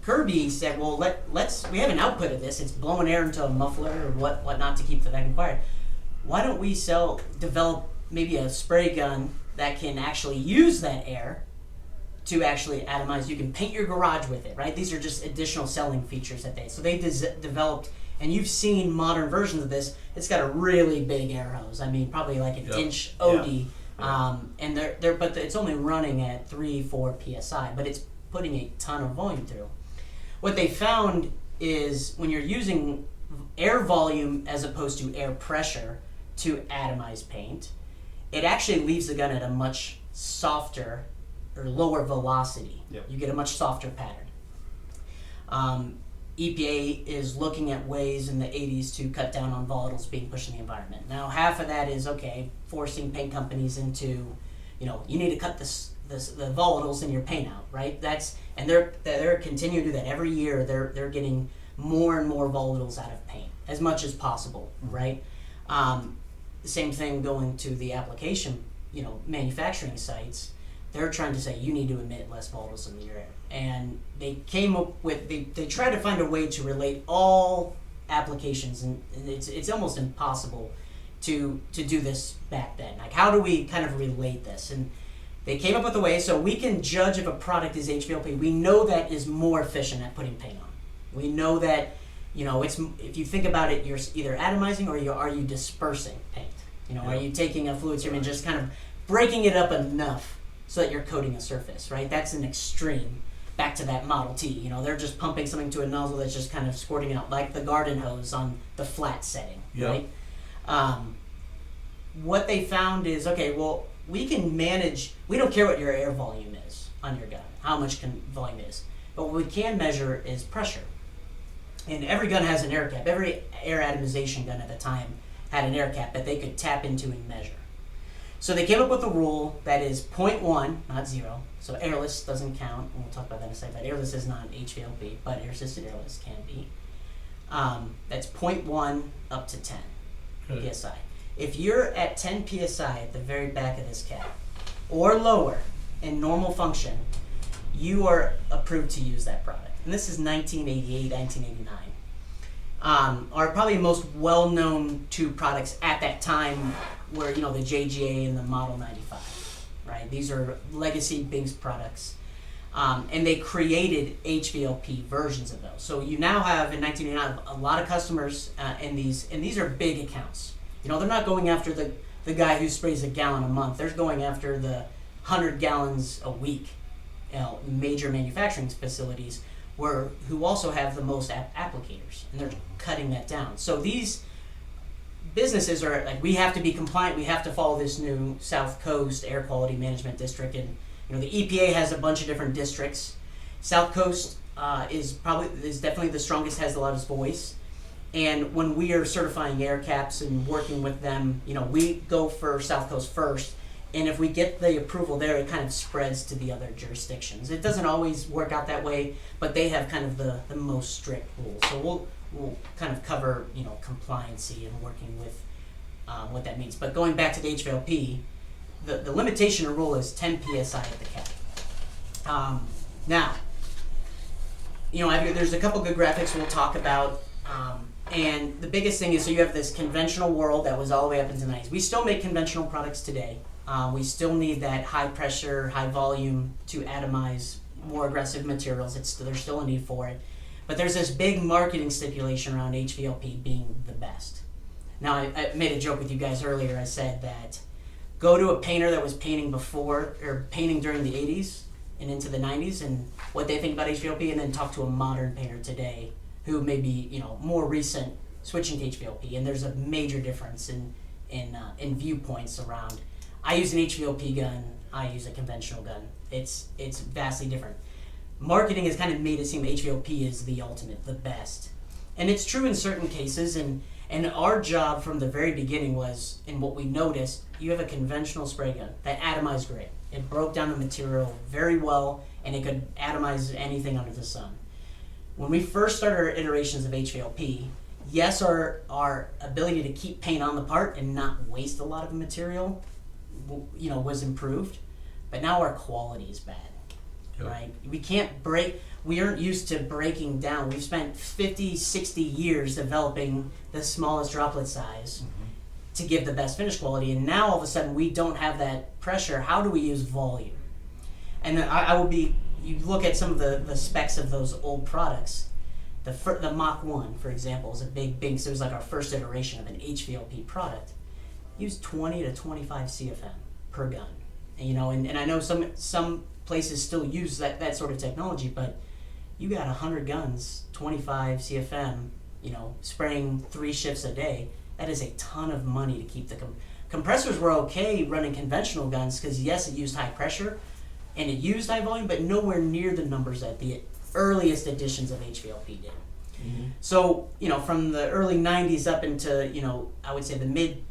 Kirby said, well, we have an output of this. It's blowing air into a muffler or whatnot to keep the vacuum quiet. Why don't we develop maybe a spray gun that can actually use that air to actually atomize? You can paint your garage with it, right? These are just additional selling features that they developed. And you've seen modern versions of this. It's got a really big air hose. I mean, probably like an inch OD. And but it's only running at 3-4 psi, but it's putting a ton of volume through. What they found is when you're using air volume as opposed to air pressure to atomize paint, it actually leaves the gun at a much softer or lower velocity. Yep. You get a much softer pattern. EPA is looking at ways in the 80s to cut down on volatiles being pushed in the environment. Now, half of that is forcing paint companies into, you need to cut the volatiles in your paint out, right? And they're continuing to do that every year. They're getting more and more volatiles out of paint as much as possible, right? The same thing going to the application, manufacturing sites. They're trying to say you need to emit less volatiles in your air. And they came up with, they tried to find a way to relate all applications, and it's almost impossible to do this back then. Like, how do we kind of relate this? And they came up with a way so we can judge if a product is HVLP. We know that is more efficient at putting paint on. We know that, it's, if you think about it, you're either atomizing or are you dispersing paint? Are you taking a fluid stream and just kind of breaking it up enough so that you're coating a surface, right? That's an extreme. Back to that Model T, they're just pumping something to a nozzle that's just kind of squirting out, like the garden hose on the flat setting, right? What they found is, okay, well, we can manage, we don't care what your air volume is on your gun, how much volume is, but what we can measure is pressure. And every gun has an air cap. Every air atomization gun at the time had an air cap that they could tap into and measure. So they came up with a rule that is 0.1, not 0. So airless doesn't count, and we'll talk about that in a second. But airless is not HVLP, but air-assisted airless can be. That's 0.1 up to 10 PSI. If you're at 10 PSI at the very back of this cap, or lower in normal function, you are approved to use that product. And this is 1988, 1989. Are probably most well-known two products at that time were, the JGA and the Model 95, right? These are legacy Binks products. And they created HVLP versions of those. So you now have, in 1989, a lot of customers in these, and these are big accounts. They're not going after the guy who sprays a gallon a month. They're going after the 100 gallons a week, major manufacturing facilities who also have the most applicators, and they're cutting that down. So these businesses are like, we have to be compliant, we have to follow this new South Coast Air Quality Management District, and the EPA has a bunch of different districts. South Coast is definitely the strongest, has the loudest voice. And when we are certifying air caps and working with them, we go for South Coast first. And if we get the approval there, it kind of spreads to the other jurisdictions. It doesn't always work out that way, but they have kind of the most strict rules. So we'll kind of cover, compliancy and working with what that means. But going back to the HVLP, the limitation or rule is 10 PSI at the cap. Now, there's a couple good graphics we'll talk about. And the biggest thing is, so you have this conventional world that was all the way up into the 90s. We still make conventional products today. We still need that high pressure, high volume to atomize more aggressive materials. There's still a need for it. But there's this big marketing stipulation around HVLP being the best. Now, I made a joke with you guys earlier. I said that go to a painter that was painting before, or painting during the 80s and into the 90s, and what they think about HVLP, and then talk to a modern painter today who may be, more recent, switching to HVLP. And there's a major difference in viewpoints around. I use an HVLP gun, I use a conventional gun. It's vastly different. Marketing has kind of made it seem HVLP is the ultimate, the best. And it's true in certain cases, and our job from the very beginning was, and what we noticed, you have a conventional spray gun that atomized great. It broke down the material very well, and it could atomize anything under the sun. When we first started our iterations of HVLP, yes, our ability to keep paint on the part and not waste a lot of material, was improved, but now our quality is bad, right? We aren't used to breaking down. We've spent 50, 60 years developing the smallest droplet size to give the best finish quality, and now all of a sudden we don't have that pressure. How do we use volume? And you look at some of the specs of those old products. The Mach 1, for example, is a big Binks. It was like our first iteration of an HVLP product. Used 20 to 25 CFM per gun. And I know some places still use that sort of technology, but you got 100 guns, 25 CFM, spraying 3 shifts a day. That is a ton of money to keep the compressors were okay running conventional guns because yes, it used high pressure and it used high volume, but nowhere near the numbers that the earliest editions of HVLP did. So, from the early 90s up into, I would say the mid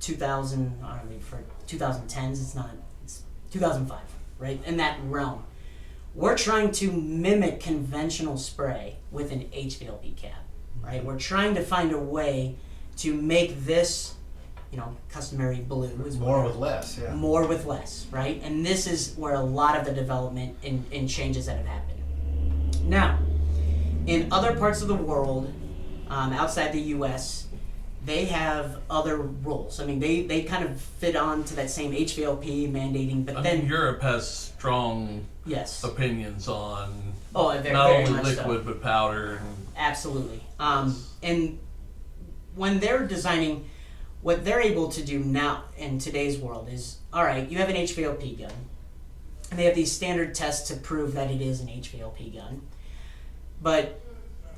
2000, I don't know, for 2010s, it's 2005, right? In that realm. We're trying to mimic conventional spray with an HVLP cap, right? We're trying to find a way to make this customary blue is More with less, yeah. more with less, right? And this is where a lot of the development and changes that have happened. Now, in other parts of the world, outside the U.S., they have other rules. I mean, they kind of fit on to that same HVLP mandating, but then Europe has strong yes opinions on very, not very only much liquid so. but powder. Absolutely. And when they're designing, what they're able to do now in today's world is, all right, you have an HVLP gun, and they have these standard tests to prove that it is an HVLP gun, but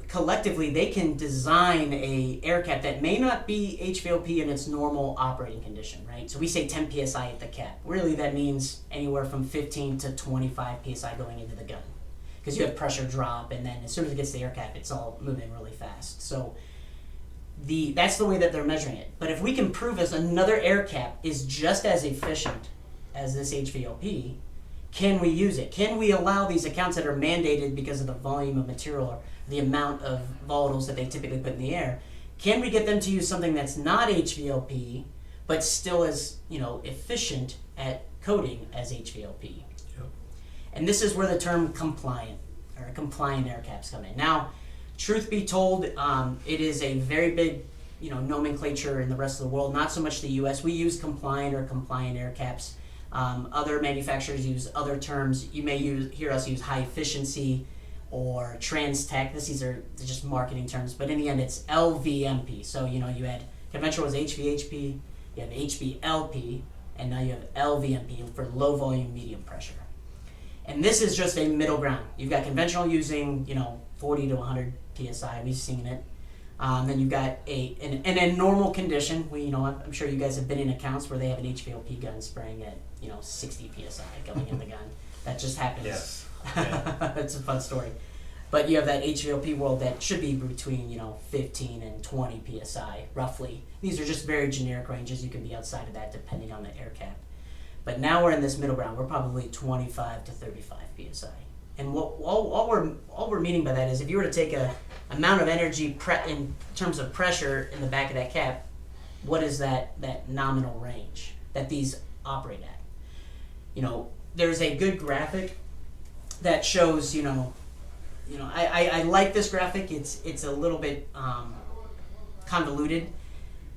collectively they can design a air cap that may not be HVLP in its normal operating condition, right? So we say 10 psi at the cap. Really that means anywhere from 15 to 25 psi going into the gun, because you have pressure drop, and then as soon as it gets to the air cap, it's all moving really fast. So that's the way that they're measuring it. But if we can prove as another air cap is just as efficient as this HVLP, can we use it? Can we allow these accounts that are mandated because of the volume of material or the amount of volatiles that they typically put in the air, can we get them to use something that's not HVLP but still as efficient at coating as HVLP? Yep. And this is where the term compliant air caps come in. Now, truth be told, it is a very big nomenclature in the rest of the world, not so much the US. We use compliant or compliant air caps. Other manufacturers use other terms. You may hear us use high efficiency or trans-tech. These are just marketing terms, but in the end it's LVMP. So you had conventional was HVHP, you have HVLP, and now you have LVMP for low volume medium pressure. And this is just a middle ground. You've got conventional using 40 to 100 psi. We've seen it. Then you've got in a normal condition. I'm sure you guys have been in accounts where they have an HVLP gun spraying at 60 psi going in the gun. That just happens. Yes. Yeah. It's a fun story. But you have that HVLP world that should be between 15 and 20 psi roughly. These are just very generic ranges. You can be outside of that depending on the air cap. But now we're in this middle ground. We're probably 25 to 35 psi. And all we're meaning by that is if you were to take a amount of energy in terms of pressure in the back of that cap, what is that nominal range that these operate at? There's a good graphic that shows, I like this graphic. It's a little bit convoluted.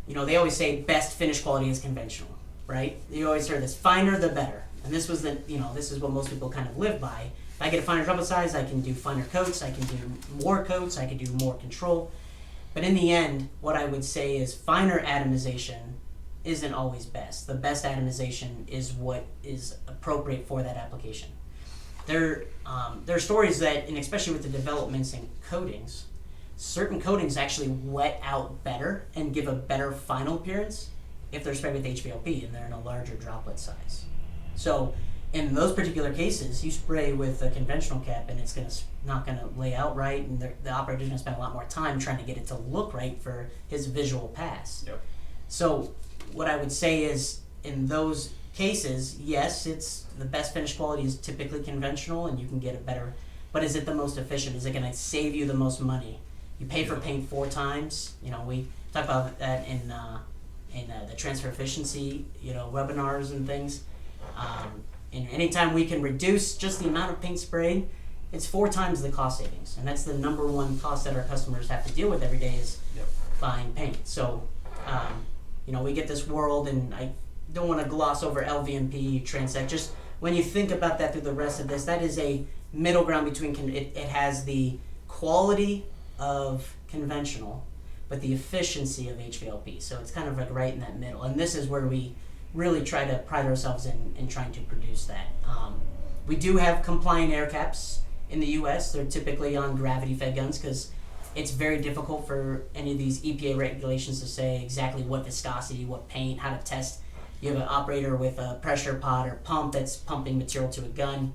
They always say best finish quality is conventional, right? You always hear this, finer the better. And this was this is what most people kind of live by. If I get a finer droplet size, I can do finer coats, I can do more coats, I can do more control. But in the end, what I would say is finer atomization isn't always best. The best atomization is what is appropriate for that application. There are stories that, and especially with the developments in coatings, certain coatings actually wet out better and give a better final appearance if they're sprayed with HVLP and they're in a larger droplet size. So in those particular cases, you spray with a conventional cap and it's not going to lay out right, and the operator's going to spend a lot more time trying to get it to look right for his visual pass. Yep. So what I would say is, in those cases, yes, it's the best finish quality is typically conventional, and you can get a better. But is it the most efficient? Is it going to save you the most money? You pay for paint 4 times. We talk about that in the transfer efficiency, webinars and things. And anytime we can reduce just the amount of paint sprayed, it's 4 times the cost savings, and that's the number one cost that our customers have to deal with every day is buying paint. So, we get this world, and I don't want to gloss over LVMP, Transec. Just when you think about that through the rest of this, that is a middle ground between. It has the quality of conventional, but the efficiency of HVLP. So it's kind of like right in that middle, and this is where we really try to pride ourselves in trying to produce that. We do have compliant air caps in the U.S. They're typically on gravity-fed guns because it's very difficult for any of these EPA regulations to say exactly what viscosity, what paint, how to test. You have an operator with a pressure pod or pump that's pumping material to a gun.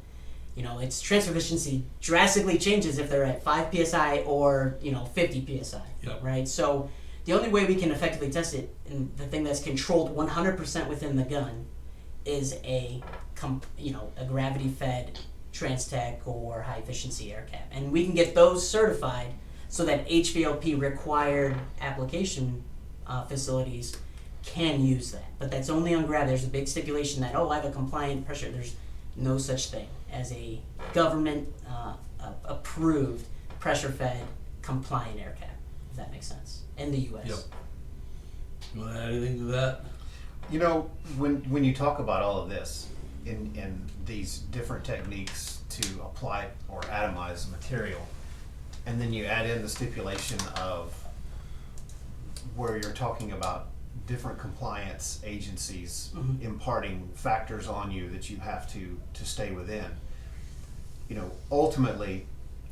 Its transfer efficiency drastically changes if they're at 5 psi or 50 psi, right? So the only way we can effectively test it, and the thing that's controlled 100% within the gun, is a gravity-fed Trans-Tech or high-efficiency air cap, and we can get those certified so that HVLP required application facilities can use that, but that's only on gravity. There's a big stipulation that, I have a compliant pressure. There's no such thing as a government approved pressure fed compliant air cap, if that makes sense, in the U.S. Yep. You want to add anything to that? You know, when you talk about all of this in these different techniques to apply or atomize the material, and then you add in the stipulation of where you're talking about different compliance agencies imparting factors on you that you have to stay within. You know, ultimately,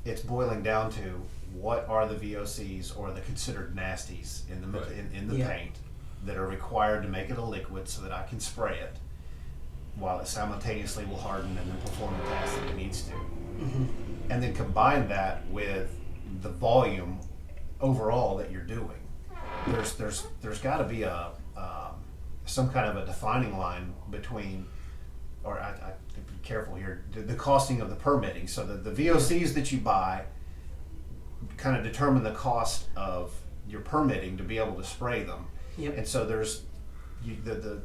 it's boiling down to what are the VOCs or the considered nasties in the in the paint that are required to make it a liquid so that I can spray it, while it simultaneously will harden and then perform the task that it needs to. And then combine that with the volume overall that you're doing. There's got to be a some kind of a defining line between, or I have to be careful here, the costing of the permitting. So the VOCs that you buy kind of determine the cost of your permitting to be able to spray them. And so there's the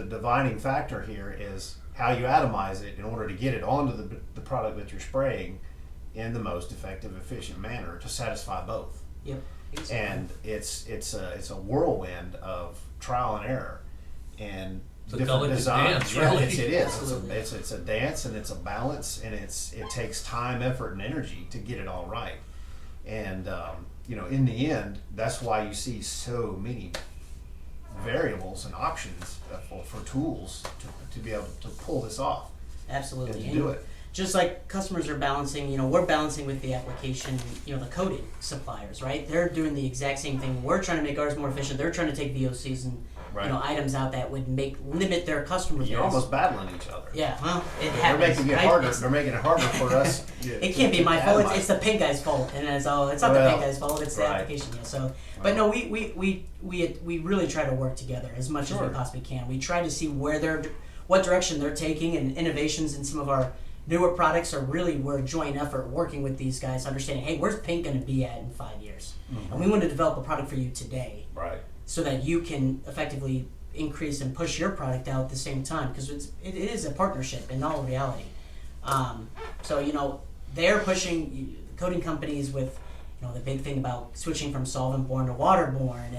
dividing factor here is how you atomize it in order to get it onto the product that you're spraying in the most effective, efficient manner to satisfy both. Exactly. And it's a whirlwind of trial and error and It's a different delicate designs. dance, really. It is. Absolutely. It's a dance, and it's a balance, and it takes time, effort, and energy to get it all right. And you know, in the end, that's why you see so many variables and options for tools to be able to pull this off. Absolutely. And to do it. Just like customers are balancing, we're balancing with the application, the coating suppliers, right? They're doing the exact same thing. We're trying to make ours more efficient. They're trying to take VOCs and items out that would limit their customer base. You're almost battling each other. Yeah, well, it They're happens. making it right? harder. They're making it harder for us. It can't be my fault. It's the paint guy's fault, and it's not the paint guy's fault. It's the application. Yeah. So, but no, we really try to work together as much as we possibly can. We try to see what direction they're taking, and innovations in some of our newer products are really we're a joint effort working with these guys, understanding, hey, where's paint going to be at in 5 years, and we want to develop a product for you today, so that you can effectively increase and push your product out at the same time, because it is a partnership in all reality. So they're pushing coating companies with the big thing about switching from solvent-borne to waterborne,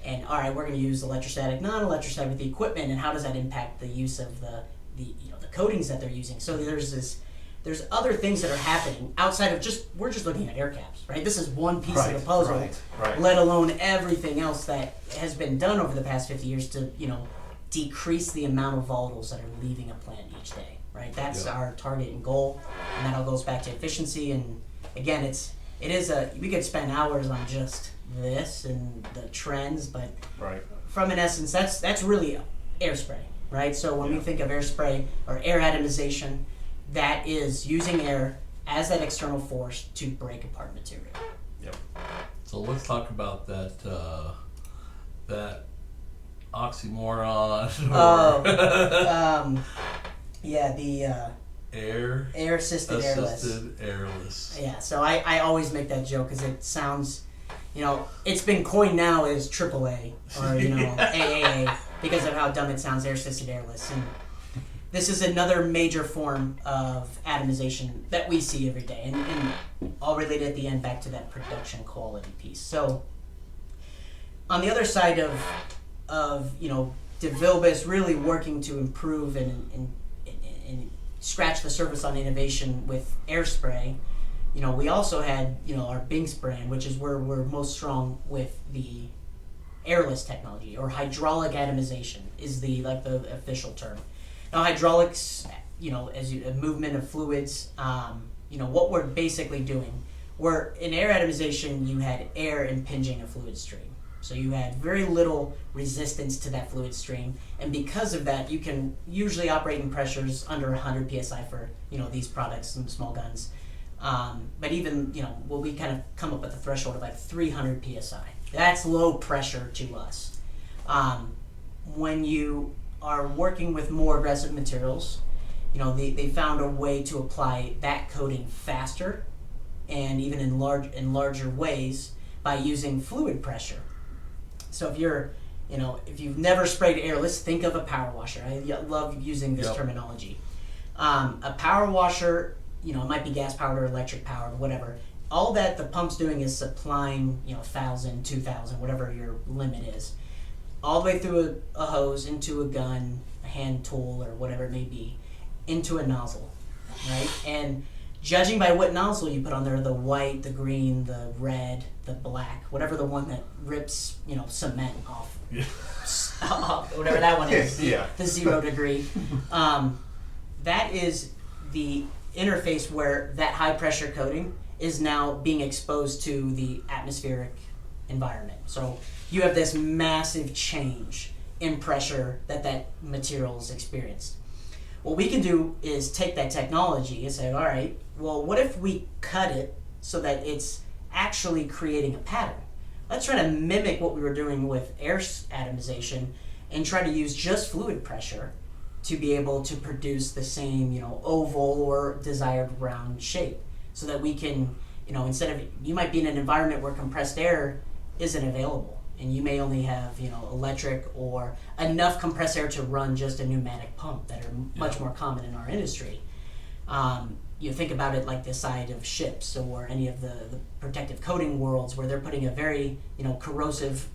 and all right, we're going to use electrostatic, non-electrostatic with the equipment, and how does that impact the use of the coatings that they're using? So there's other things that are happening outside of we're just looking at air caps, right? This is one piece of the puzzle, let alone everything else that has been done over the past 50 years to decrease the amount of volatiles that are leaving a plant each day, right? That's our target and goal, and that all goes back to efficiency. And again, we could spend hours on just this and the trends, but from an essence, that's really air spray. Right, so when we think of air spray or air atomization, that is using air as that external force to break apart material. So let's talk about that oxymoron. The air assisted airless. Yeah, so I always make that joke because it sounds, it's been coined now as AAA or AAA. Because of how dumb it sounds, air-assisted airless. And this is another major form of atomization that we see every day. And all related at the end back to that production quality piece. So on the other side of DeVilbiss really working to improve and scratch the surface on innovation with air spray, we also had, our Bing's brand, which is where we're most strong with the airless technology, or hydraulic atomization is the official term. Now hydraulics, as a movement of fluids, what we're basically doing, where in air atomization you had air impinging a fluid stream. So you had very little resistance to that fluid stream, and because of that you can usually operate in pressures under 100 psi for these products, some small guns. But even, we kind of come up with a threshold of like 300 psi. That's low pressure to us. When you are working with more aggressive materials, they found a way to apply that coating faster and even in larger ways by using fluid pressure. So if you're if you've never sprayed airless, think of a power washer. I love using this terminology. A power washer, it might be gas powered or electric powered, whatever. All that the pump's doing is supplying, 1,000, 2,000, whatever your limit is, all the way through a hose, into a gun, a hand tool, or whatever it may be, into a nozzle, right? And judging by what nozzle you put on there, the white, the green, the red, the black, whatever the one that rips, cement off, whatever that one is, the 0 degree, that is the interface where that high pressure coating is now being exposed to the atmospheric environment. So you have this massive change in pressure that material is experienced. What we can do is take that technology and say, all right, well, what if we cut it so that it's actually creating a pattern? Let's try to mimic what we were doing with air atomization and try to use just fluid pressure to be able to produce the same, oval or desired round shape, so that we can, instead of, you might be in an environment where compressed air isn't available, and you may only have, electric or enough compressed air to run just a pneumatic pump that are much more common in our industry. You think about it like the side of ships or any of the protective coating worlds, where they're putting a very, corrosive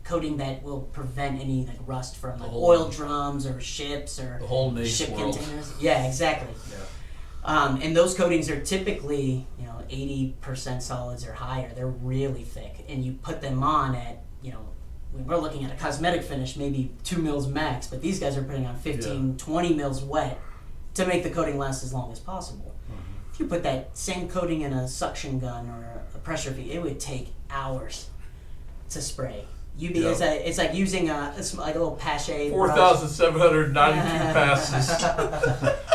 coating that will prevent any rust from oil drums or ships or the whole ship world. containers. Yeah, exactly. Yeah. And those coatings are typically, 80% solids or higher. They're really thick, and you put them on at, when we're looking at a cosmetic finish, maybe 2 mils max, but these guys are putting on 15, 20 mils wet to make the coating last as long as possible. Mm-hmm. If you put that same coating in a suction gun or a pressure feed, it would take hours to spray. It's like using a little Pache 4,792 passes.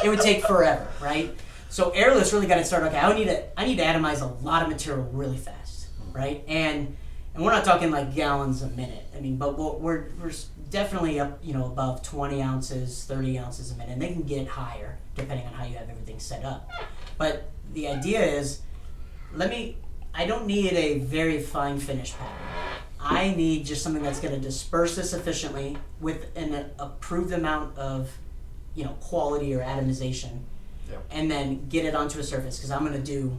It would take forever, right? So airless really got to start. Okay, I need to atomize a lot of material really fast, right? And we're not talking like gallons a minute. I mean, but we're definitely up, above 20 ounces, 30 ounces a minute, and they can get higher depending on how you have everything set up. But the idea is, I don't need a very fine finish pattern. I need just something that's going to disperse this efficiently with an approved amount of, quality or atomization, and then get it onto a surface, because I'm going to do,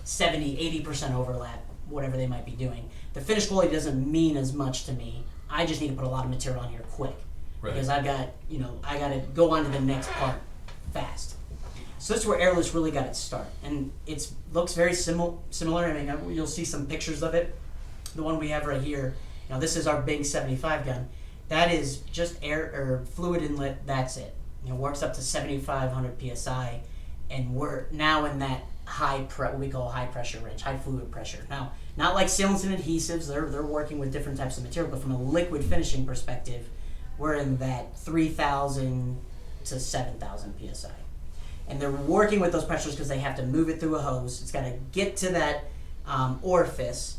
70, 80% overlap, whatever they might be doing. The finished quality doesn't mean as much to me. I just need to put a lot of material on here quick, because I got to go on to the next part fast. So that's where airless really got its start, and it looks very similar. I mean, you'll see some pictures of it. The one we have right here, this is our big 75 gun. That is just air or fluid inlet. That's it. Works up to 7,500 psi, and we're now in that what we call high pressure range, high fluid pressure. Now, not like sealants and adhesives. They're working with different types of material, but from a liquid finishing perspective, we're in that 3,000 to 7,000 psi. And they're working with those pressures because they have to move it through a hose. It's got to get to that orifice.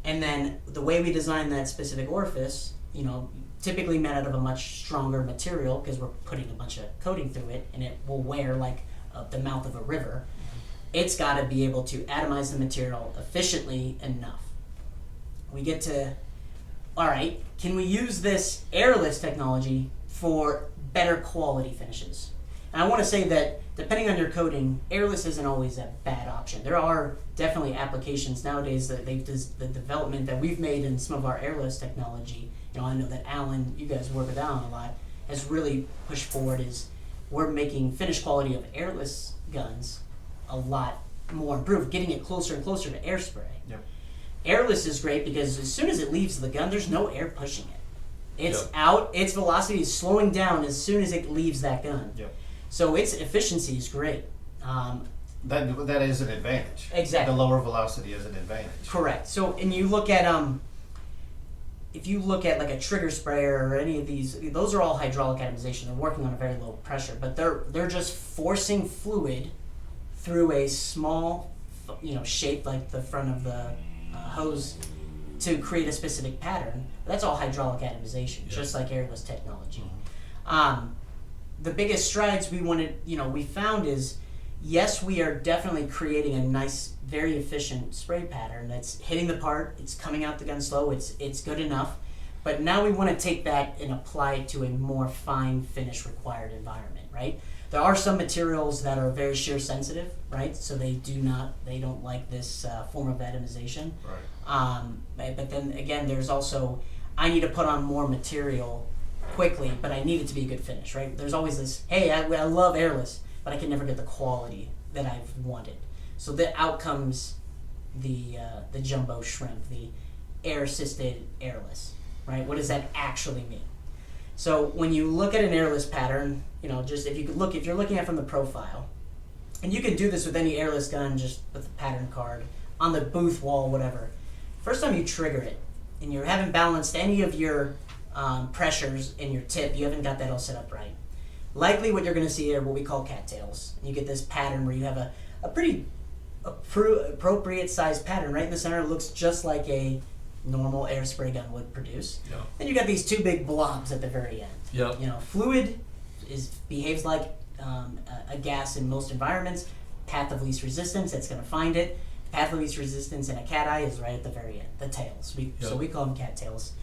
And then the way we design that specific orifice, typically made out of a much stronger material, because we're putting a bunch of coating through it, and it will wear like the mouth of a river. It's got to be able to atomize the material efficiently enough. We get to, all right, can we use this airless technology for better quality finishes? And I want to say that depending on your coating, airless isn't always a bad option. There are definitely applications nowadays that the development that we've made in some of our airless technology. I know that Alan, you guys work with Alan a lot, has really pushed forward. Is we're making finished quality of airless guns a lot more improved, getting it closer and closer to air spray. Yep. Airless is great because as soon as it leaves the gun, there's no air pushing it. It's out. Its velocity is slowing down as soon as it leaves that gun. Yep. So its efficiency is great. That is an advantage. Exactly. The lower velocity is an advantage. Correct. So, and you look at if you look at like a trigger sprayer or any of these, those are all hydraulic atomization. They're working on a very low pressure, but they're just forcing fluid through a small, shape like the front of the hose to create a specific pattern. That's all hydraulic atomization, just like airless technology. The biggest strides we found is yes, we are definitely creating a nice, very efficient spray pattern that's hitting the part, it's coming out the gun slow, it's good enough. But now we want to take that and apply it to a more fine finish required environment, right? There are some materials that are very shear sensitive, right? So they don't like this form of atomization. Right. But then again, there's also, I need to put on more material quickly, but I need it to be a good finish, right? There's always this, hey, I love airless, but I can never get the quality that I've wanted. So out comes the jumbo shrimp, the air-assisted airless, right? What does that actually mean? So when you look at an airless pattern, just if you're looking at it from the profile, and you can do this with any airless gun, just with the pattern card on the booth wall, whatever. First time you trigger it, and you haven't balanced any of your pressures in your tip, you haven't got that all set up right. Likely what you're going to see are what we call cattails. You get this pattern where you have a pretty appropriate sized pattern right in the center. It looks just like a normal air spray gun would produce. Yeah. Then you got these two big blobs at the very end. Yep. Fluid behaves like a gas in most environments. Path of least resistance, that's going to find it. Path of least resistance in a cat eye is right at the very end, the tails. So we call them cattails.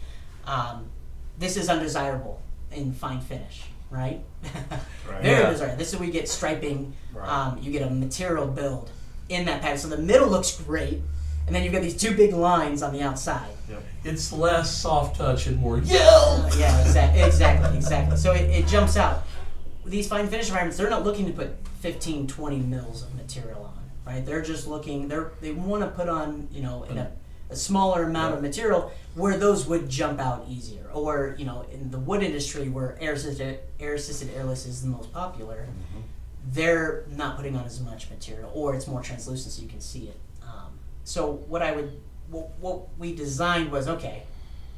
This is undesirable in fine finish, right? Right. Very Yeah. desirable. This is where we get striping. Right. You get a material build in that pattern. So the middle looks great, and then you've got these two big lines on the outside. Yep. It's less soft touch and more yell. Yeah, exactly. So it jumps out. These fine finish environments, they're not looking to put 15, 20 mils of material on, right? They're just looking, they want to put on, in a smaller amount of material where those would jump out easier. Or, in the wood industry where air-assisted airless is the most popular, they're not putting on as much material, or it's more translucent so you can see it. So what we designed was, okay,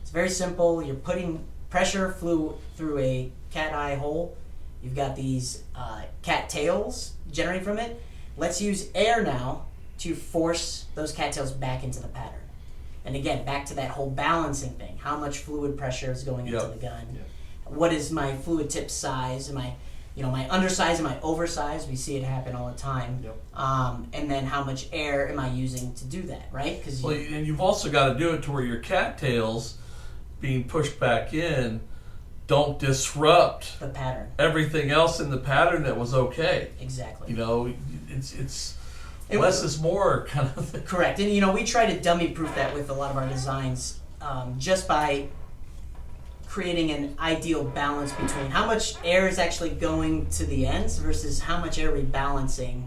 it's very simple. You're putting pressure flew through a cat eye hole. You've got these cat tails generating from it. Let's use air now to force those cat tails back into the pattern. And again, back to that whole balancing thing. How much fluid pressure is going into the gun? Yep. What is my fluid tip size? Am I, my undersize? Am I oversized? We see it happen all the time. Yep. And then how much air am I using to do that, right? Because And you've also got to do it to where your cattails being pushed back in don't disrupt the pattern. everything else in the pattern that was okay. Exactly. It's less is more kind of thing. Correct. And we try to dummy proof that with a lot of our designs, just by creating an ideal balance between how much air is actually going to the ends versus how much air rebalancing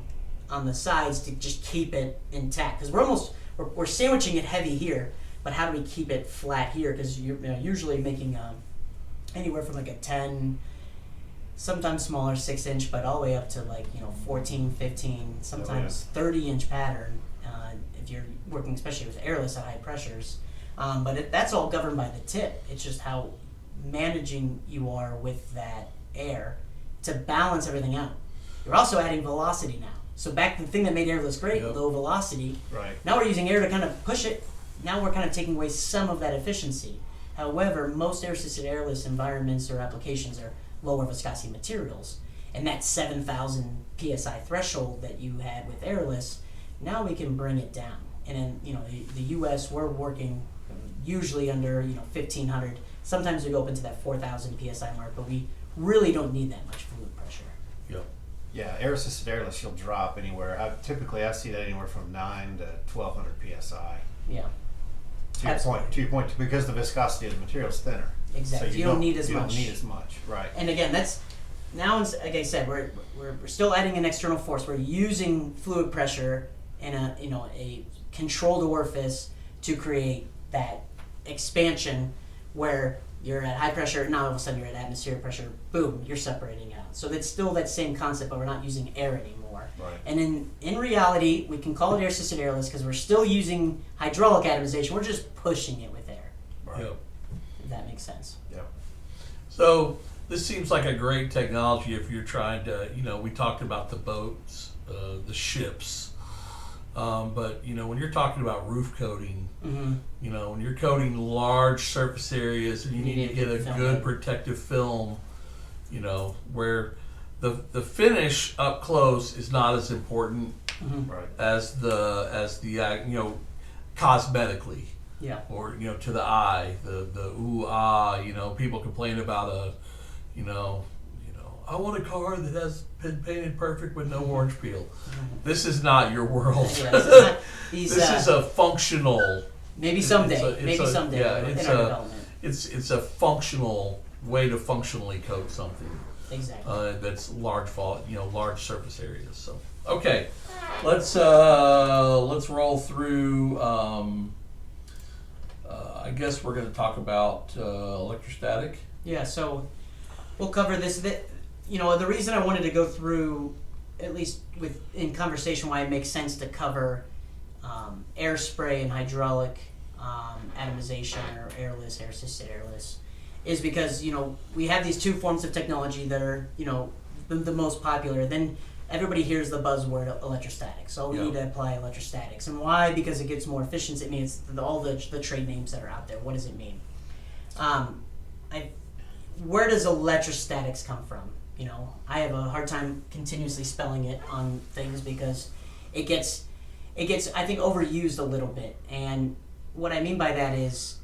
on the sides to just keep it intact. Because we're sandwiching it heavy here, but how do we keep it flat here? Because you're usually making anywhere from like a 10, sometimes smaller, 6-inch, but all the way up to 14, 15, sometimes 30-inch pattern if you're working especially with airless at high pressures. But that's all governed by the tip. It's just how managing you are with that air to balance everything out. You're also adding velocity now. So back to the thing that made airless great, low velocity. Right. Now we're using air to kind of push it. Now we're kind of taking away some of that efficiency. However, most air-assisted airless environments or applications are lower viscosity materials. And that 7,000 psi threshold that you had with airless, now we can bring it down. And in the U.S., we're working usually under 1,500. Sometimes we go up into that 4,000 psi mark, but we really don't need that much fluid pressure. Yep. Yeah, air-assisted airless, you'll drop anywhere. I see that anywhere from 9 to 1,200 psi. Yeah. To your point, because the viscosity of the material is thinner. Exactly. So you don't need as you much. don't need as much, right? And again, that's now, like I said, we're still adding an external force. We're using fluid pressure in a controlled orifice to create that expansion where you're at high pressure. Now all of a sudden you're at atmospheric pressure. Boom, you're separating out. So that's still that same concept, but we're not using air anymore. Right. And in reality, we can call it air-assisted airless because we're still using hydraulic atomization. We're just pushing it with air. Right. Yep. If that makes sense. Yep. So this seems like a great technology if you're trying to, we talked about the boats, the ships, but when you're talking about roof coating, when you're coating large surface areas and you need to get a good protective film, where the finish up close is not as important Right. as the cosmetically. Yeah. Or to the eye, the ooh ah, people complain about I want a car that has been painted perfect with no orange peel. This is not your world. Yeah, this is not, This is a functional. maybe someday. It's a- Someday. yeah, in it's our a- development. It's a functional way to functionally coat something. Exactly. That's large surface areas. So okay, let's roll through. I guess we're going to talk about electrostatic. Yeah, so we'll cover this. The reason I wanted to go through, at least in conversation, why it makes sense to cover air spray and hydraulic atomization or air assisted airless, is because we have these two forms of technology that are the most popular. Then everybody hears the buzzword electrostatic, so we need to apply electrostatics. And why? Because it gets more efficiency. It means all the trade names that are out there. What does it mean? Where does electrostatics come from? I have a hard time continuously spelling it on things because it gets I think overused a little bit. And what I mean by that is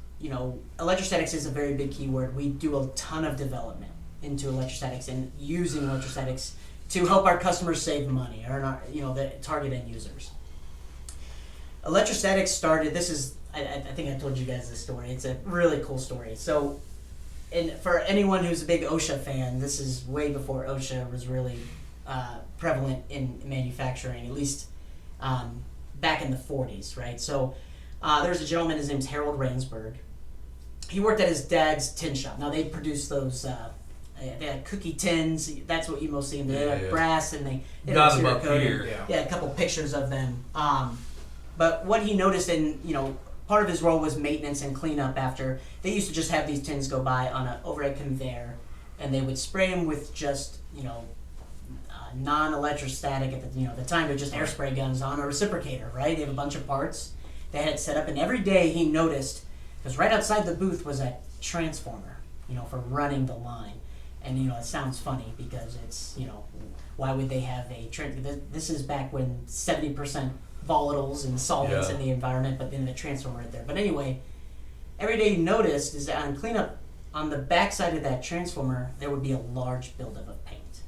electrostatics is a very big keyword. We do a ton of development into electrostatics and using electrostatics to help our customers save money, or not, the target end users. Electrostatics started. This is, I think I told you guys this story. It's a really cool story. So, and for anyone who's a big OSHA fan, this is way before OSHA was really prevalent in manufacturing, at least back in the 40s, right? So, there's a gentleman. His name's Harold Ransburg. He worked at his dad's tin shop. Now they produce those. They had cookie tins. That's what you most see. They had brass, and they Got them up here. Yeah, a couple pictures of them. But what he noticed, and part of his role was maintenance and cleanup. After they used to just have these tins go by on a overhead conveyor, and they would spray them with just non-electrostatic at the time. They're just air spray guns on a reciprocator, right? They have a bunch of parts they had set up, and every day he noticed, because right outside the booth was a transformer, for running the line. And it sounds funny because it's why would they have this is back when 70% volatiles and solvents in the environment, but then the transformer right there. But anyway, every day he noticed is that on cleanup on the backside of that transformer there would be a large buildup of paint,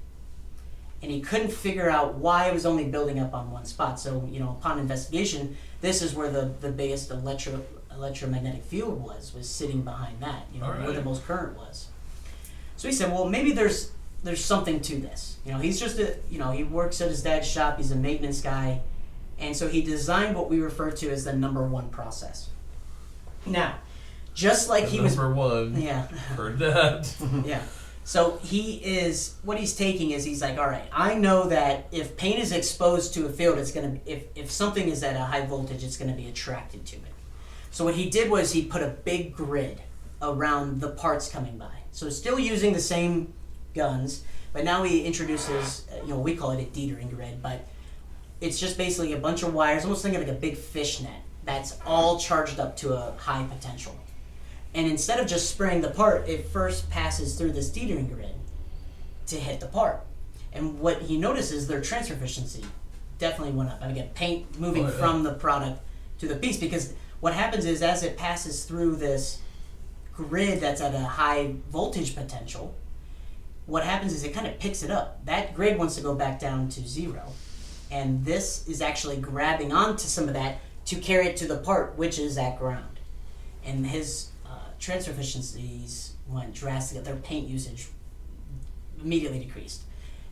and he couldn't figure out why it was only building up on one spot. So upon investigation, this is where the biggest electromagnetic field was sitting behind that, where the most current was. So he said, well, maybe there's something to this. He's just he works at his dad's shop. He's a maintenance guy. And so he designed what we refer to as the number one process. Now, just like he was... Number one. Yeah. Heard that. Yeah. So what he's taking is he's like, all right, I know that if paint is exposed to a field, it's going to, if something is at a high voltage, it's going to be attracted to it. So what he did was he put a big grid around the parts coming by. So still using the same guns, but now he introduces, we call it a Dietering grid, but it's just basically a bunch of wires, almost think of like a big fishnet that's all charged up to a high potential. And instead of just spraying the part, it first passes through this Dietering grid to hit the part. And what he notices, their transfer efficiency definitely went up. Again, paint moving from the product to the piece, because what happens is as it passes through this grid that's at a high voltage potential, what happens is it kind of picks it up. That grid wants to go back down to zero, and this is actually grabbing onto some of that to carry it to the part, which is at ground. And his transfer efficiencies went drastically. Their paint usage immediately decreased.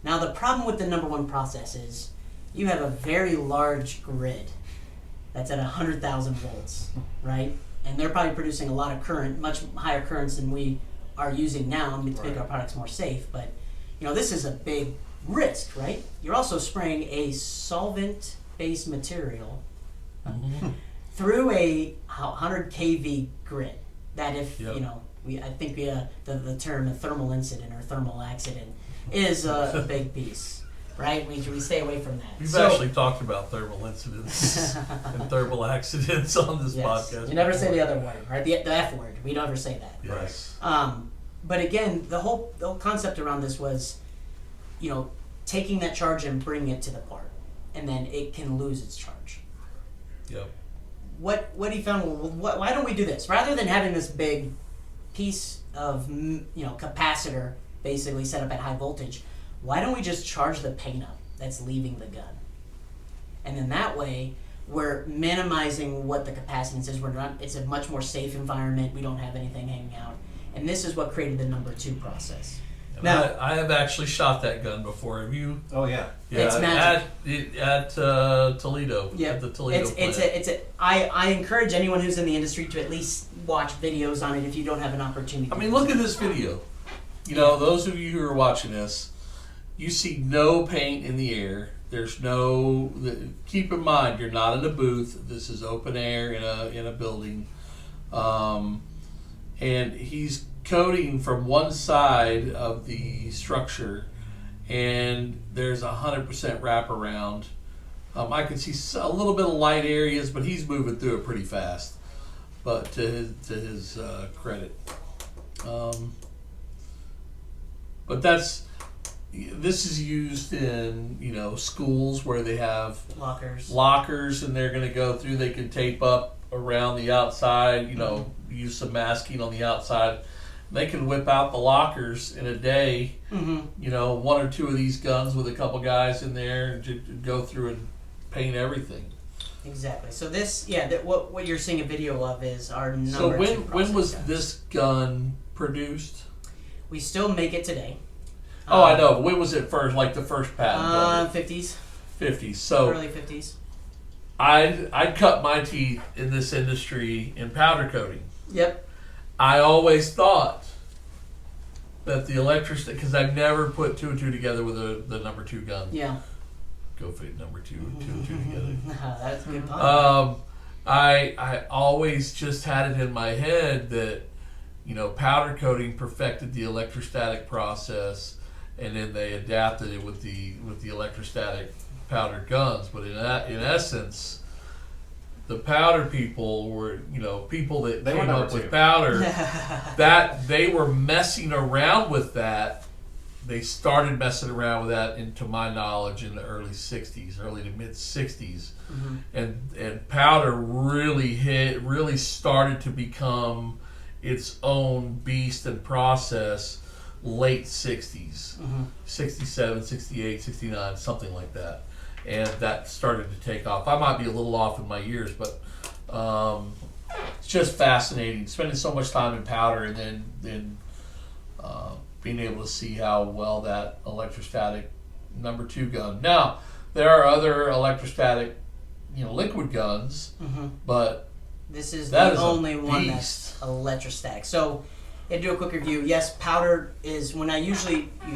Now the problem with the number one process is you have a very large grid that's at 100,000 volts, right? And they're probably producing a lot of current, much higher currents than we are using now to make our products more safe. But this is a big risk, right? You're also spraying a solvent-based material through a 100 kV grid. That if I think the term a thermal incident or thermal accident is a big piece, right? We stay away from that. We've actually talked about thermal incidents and thermal accidents on this podcast. You never say the other word, right? The F word. We don't ever say that. Yes. But again, the whole concept around this was taking that charge and bringing it to the part, and then it can lose its charge. Yep. What he found? Why don't we do this rather than having this big piece of capacitor basically set up at high voltage? Why don't we just charge the paint up that's leaving the gun, and then that way we're minimizing what the capacitance is. It's a much more safe environment. We don't have anything hanging out, and this is what created the number 2 process. Now, I have actually shot that gun before. Have you? Oh yeah. Yeah, it's magic. At Toledo. Yep. At the Toledo plant. I encourage anyone who's in the industry to at least watch videos on it if you don't have an opportunity. I mean, look at this video. Those of you who are watching this, you see no paint in the air. There's no. Keep in mind, you're not in a booth. This is open air in a building, and he's coating from one side of the structure, and there's 100% wraparound. I can see a little bit of light areas, but he's moving through it pretty fast. But to his credit, but this is used in schools where they have lockers, and they're going to go through. They can tape up around the outside. Use some masking on the outside. They can whip out the lockers in a day. Mm-hmm. 1 or 2 of these guns with a couple guys in there and go through and paint everything. Exactly. So this, what you're seeing a video of is our number. So when was guns. this gun produced? We still make it today. Oh, I know. When was it first? Like the first patent? 50s. 50s. So early 50s. I cut my teeth in this industry in powder coating. Yep. I always thought that the electrostatic, because I've never put 2 and 2 together with the number 2 gun. Yeah. Go for it, number 2 and 2 together. That's a good point. I always just had it in my head that powder coating perfected the electrostatic process, and then they adapted it with the electrostatic powder guns. But in essence, the powder people were, people that came up with powder, that they were messing around with that. They started messing around with that, to my knowledge, in the early to mid 60s. Mm-hmm. And powder really started to become its own beast and process late 60s, mm-hmm. 67, 68, 69, something like that. And that started to take off. I might be a little off in my years, but it's just fascinating. Spending so much time in powder and then being able to see how well that electrostatic number 2 gun. Now, there are other electrostatic, liquid guns, mm-hmm. but this is the only one that's electrostatic. So, to do a quick review, yes, powder is, when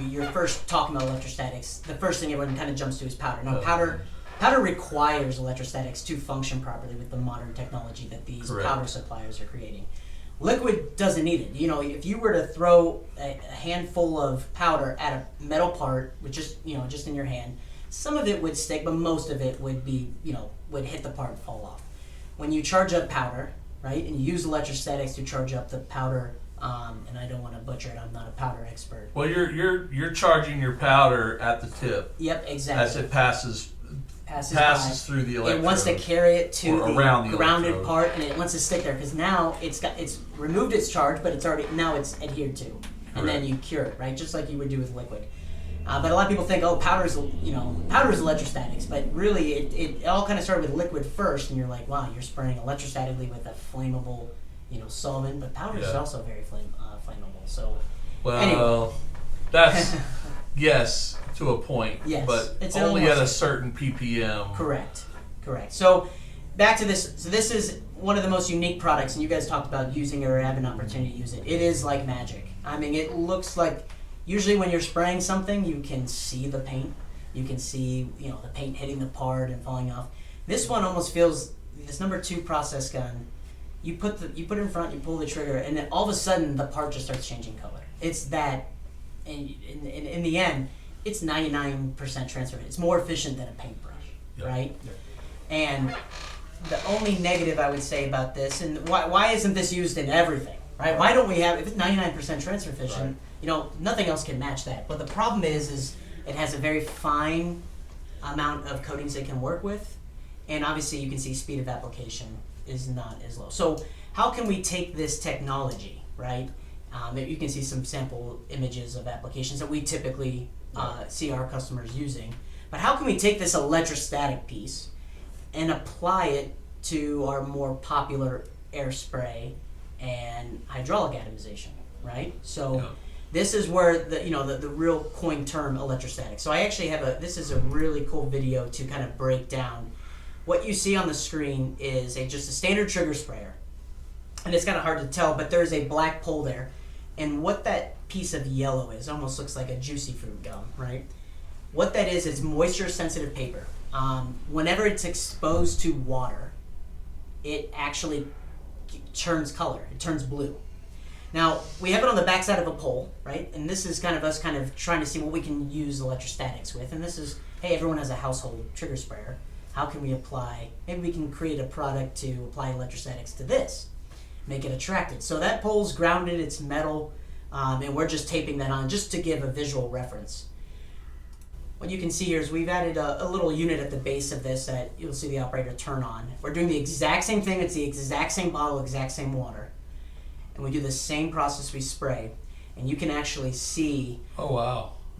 you're first talking about electrostatics, the first thing everyone kind of jumps to is powder. Now, powder requires electrostatics to function properly with the modern technology that these powder suppliers are creating. Liquid doesn't need it. If you were to throw a handful of powder at a metal part, with just in your hand, some of it would stick, but most of it would be, would hit the part and fall off. When you charge up powder, right, and you use electrostatics to charge up the powder, and I don't want to butcher it, I'm not a powder expert. Well, you're charging your powder at the tip. Yep, exactly. As it passes through the electrode. It wants to carry it to the grounded electrode. part, and it wants to stick there because now it's removed its charge, but it's adhered to, and then you cure it, right? Just like you would do with liquid. But a lot of people think, powder's electrostatics, but really it all kind of started with liquid first, and you're like, wow, you're spraying electrostatically with a flammable, solvent, but powder is also very flammable. So, anyway. That's yes to a point, yes, but it's only at a certain ppm. Correct. So back to this. So this is one of the most unique products, and you guys talked about using it or have an opportunity to use it. It is like magic. I mean, it looks like, usually when you're spraying something, you can see the paint. You can see, the paint hitting the part and falling off. This one almost feels, this number 2 process gun, you put it in front, you pull the trigger, and then all of a sudden the part just starts changing color. It's that, and in the end, it's 99% transfer. It's more efficient than a paintbrush, right? Yep. And the only negative I would say about this, and why isn't this used in everything, right? Why don't we have, if it's 99% transfer efficient, nothing else can match that. But the problem is It has a very fine amount of coatings it can work with, and obviously you can see speed of application is not as low. So how can we take this technology, right? You can see some sample images of applications that we typically see our customers using. But how can we take this electrostatic piece and apply it to our more popular air spray and hydraulic atomization, right? So this is where the real coined term electrostatic. So I actually have this is a really cool video to kind of break down. What you see on the screen is just a standard trigger sprayer. And it's kind of hard to tell, but there's a black pole there. And what that piece of yellow is, almost looks like a juicy fruit gum, right? What that is moisture sensitive paper. Whenever it's exposed to water, it actually turns color. It turns blue. Now, we have it on the backside of a pole, right? And this is kind of us kind of trying to see what we can use electrostatics with. And this is, hey, everyone has a household trigger sprayer. How can we apply, maybe we can create a product to apply electrostatics to this, make it attractive. So that pole's grounded, it's metal, and we're just taping that on just to give a visual reference. What you can see here is we've added a little unit at the base of this that you'll see the operator turn on. We're doing the exact same thing, it's the exact same bottle, exact same water. And we do the same process we spray, and you can actually see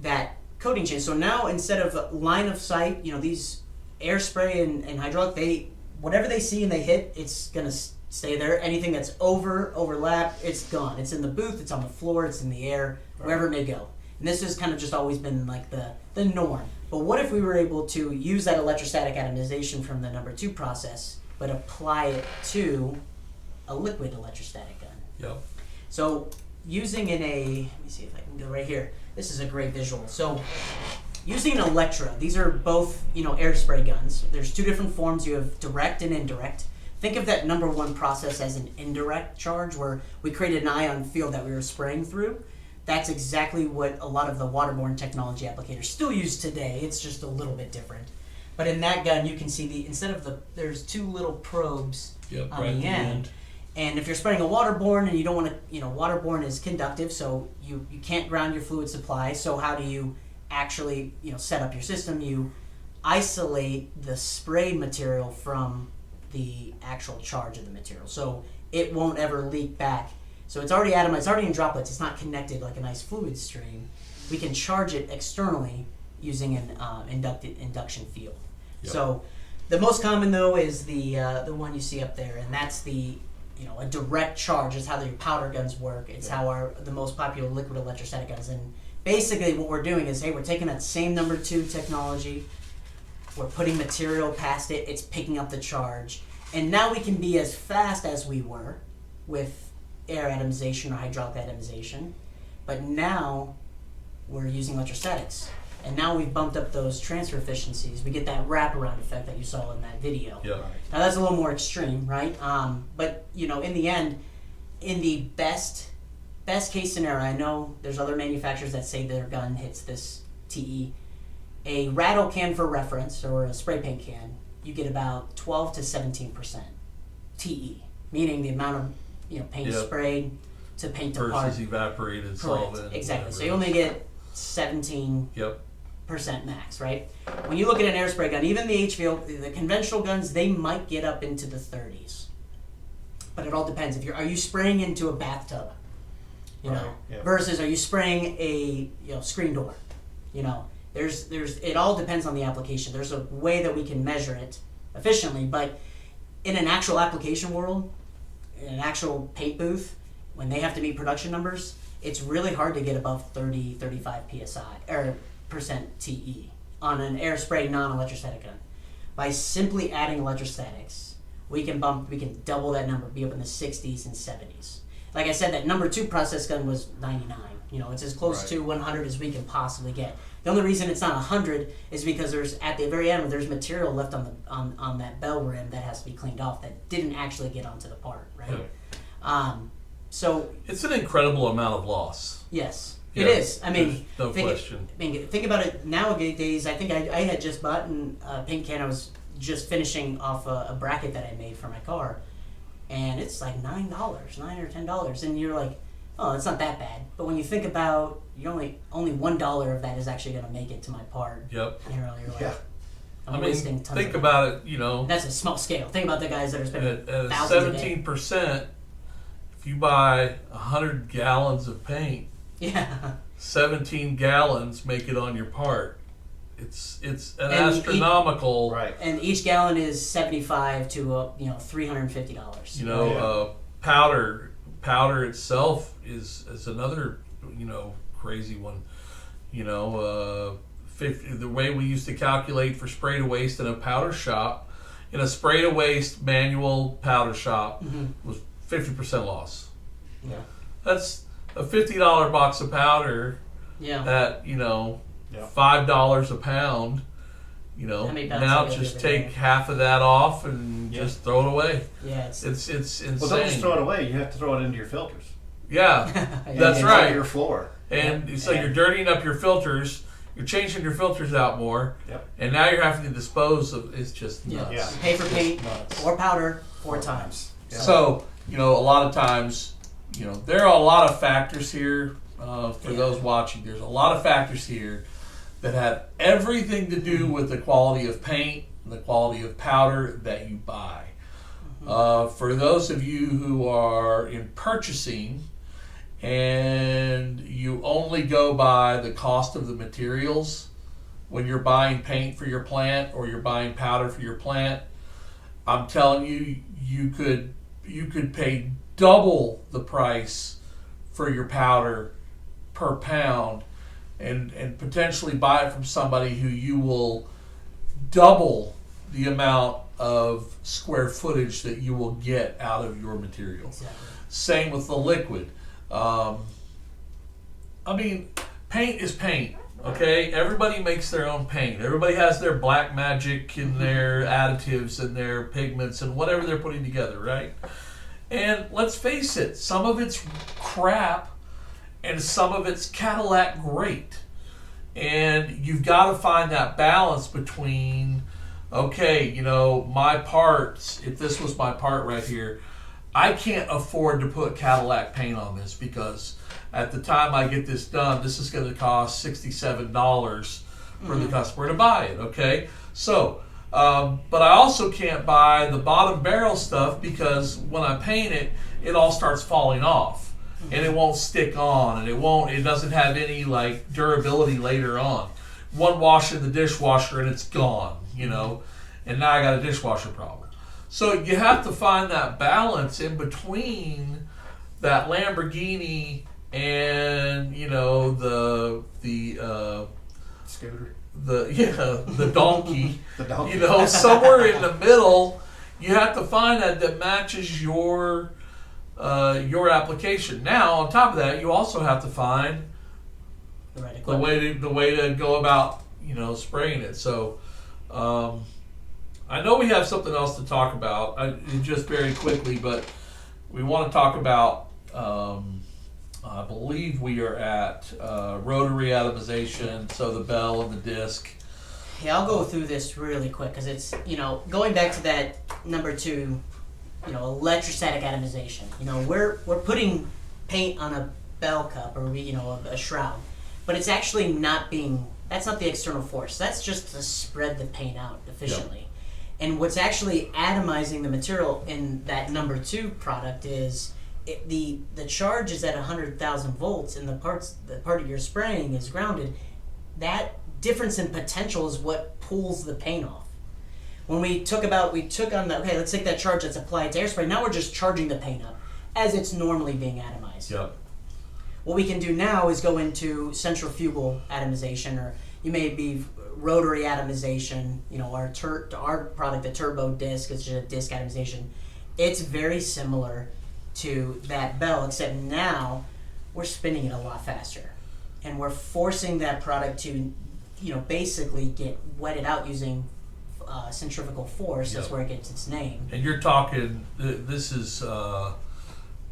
that coating change. So now instead of line of sight, these air spray and hydraulic, whatever they see and they hit, it's gonna stay there. Anything that's overlap, it's gone. It's in the booth, it's on the floor, it's in the air, wherever it may go. And this has kind of just always been like the norm. But what if we were able to use that electrostatic atomization from the number 2 process, but apply it to a liquid electrostatic gun? Yep. So using let me see if I can go right here. This is a great visual. So using an Electra, these are both, air spray guns. There's 2 different forms. You have direct and indirect. Think of that number 1 process as an indirect charge where we created an ion field that we were spraying through. That's exactly what a lot of the waterborne technology applicators still use today. It's just a little bit different. But in that gun, you can see there's 2 little probes on the end. And if you're spraying a waterborne and you don't want to, waterborne is conductive, so you can't ground your fluid supply. So how do you actually, set up your system? You isolate the sprayed material from the actual charge of the material. So it won't ever leak back. So it's already atomized, it's already in droplets, it's not connected like a nice fluid stream. We can charge it externally using an induction field. Yep. So the most common though is the one you see up there, and that's a direct charge. Is how your powder guns work. It's how the most popular liquid electrostatic guns. And basically what we're doing is, hey, we're taking that same number 2 technology, we're putting material past it, it's picking up the charge, and now we can be as fast as we were with air atomization or hydraulic atomization, but now we're using electrostatics. And now we've bumped up those transfer efficiencies. We get that wraparound effect that you saw in that video. Yeah. Now that's a little more extreme, right? But in the end, in the best case scenario, I know there's other manufacturers that say their gun hits this TE. A rattle can, for reference, or a spray paint can, you get about 12 to 17% TE, meaning the amount of paint sprayed to paint apart. Versus evaporated solvent. Exactly. So you only get 17% max, right? When you look at an air spray gun, even the HVO, the conventional guns, they might get up into the 30s. But it all depends. Are you spraying into a bathtub? Versus are you spraying a screen door? It all depends on the application. There's a way that we can measure it efficiently, but in an actual application world, in an actual paint booth, when they have to meet production numbers, it's really hard to get above 30, 35 psi or percent TE on an air spray non-electrostatic gun. By simply adding electrostatics, we can double that number, be up in the 60s and 70s. Like I said, that number 2 process gun was 99. It's as close to 100 as we can possibly get. The only reason it's not 100 is because at the very end there's material left on that bell rim that has to be cleaned off that didn't actually get onto the part, right? Yeah. So it's an incredible amount of loss. Yes, it is. I mean, no question. Think about it nowadays. I think I had just bought a paint can. I was just finishing off a bracket that I made for my car, and it's like $9 or $10, and you're like, oh, it's not that bad. But when you think about, you're only $1 of that is actually going to make it to my part. Yep. You're like, Yeah. I'm wasting tons think of about it, That's a small scale. Think about the guys that are spending at thousands a day. 17%, if you buy 100 gallons of paint, Yeah. 17 gallons make it on your part. It's an And astronomical. Right. And each gallon is $75 to $350. Powder itself is another crazy one. 50, the way we used to calculate for spray to waste in a powder shop, in a spray to waste manual powder shop, was 50% loss. Yeah. That's a $50 box of powder Yeah. at $5 a pound. How many pounds Now do you just get every take day? half of that off and just throw it away. Yeah. It's It's insane. Well, don't just throw it away. You have to throw it into your filters. Yeah, that's Into right. your floor. And so Yeah. you're dirtying up your filters. You're changing your filters out more. Yep. And now you're having to dispose of. It's just nuts. Yeah. pay for paint Nuts. or powder 4 times. Yeah. So a lot of times, there are a lot of factors here. For those watching, there's a lot of factors here that have everything to do with the quality of paint, the quality of powder that you buy. For those of you who are in purchasing and you only go by the cost of the materials when you're buying paint for your plant or you're buying powder for your plant, I'm telling you, you could pay double the price for your powder per pound and potentially buy it from somebody who you will double the amount of square footage that you will get out of your material. Exactly. Same with the liquid. Paint is paint, okay? Everybody makes their own paint. Everybody has their black magic and their additives and their pigments and whatever they're putting together, right? And let's face it, some of it's crap and some of it's Cadillac great. And you've got to find that balance between, okay, my parts, if this was my part right here, I can't afford to put Cadillac paint on this because at the time I get this done, this is going to cost $67 for the customer to buy it, okay? So, but I also can't buy the bottom barrel stuff because when I paint it, it all starts falling off and it won't stick on and it doesn't have any like durability later on. One wash in the dishwasher and it's gone, and now I got a dishwasher problem. So you have to find that balance in between that Lamborghini and the Scooter. the donkey. The donkey. Somewhere in the middle, you have to find that matches your application. Now, on top of that, you also have to find the way to go about spraying it. So. I know we have something else to talk about, just very quickly, but we want to talk about, I believe we are at rotary atomization, so the bell and the disc. Yeah, I'll go through this really quick because it's, going back to that number 2, electrostatic atomization. We're putting paint on a bell cup or, a shroud, but it's actually that's not the external force. That's just to spread the paint out efficiently. Yep. And what's actually atomizing the material in that number 2 product is the charge is at 100,000 volts and the part you're spraying is grounded. That difference in potential is what pulls the paint off. When we took on let's take that charge that's applied to air spray. Now we're just charging the paint up as it's normally being atomized. Yep. What we can do now is go into centrifugal atomization, or you may be rotary atomization. Our product, the turbo disc, is just a disc atomization. It's very similar to that bell, except now we're spinning it a lot faster, and we're forcing that product to, basically get wetted out using centrifugal force. That's where it gets its name. And you're talking. This is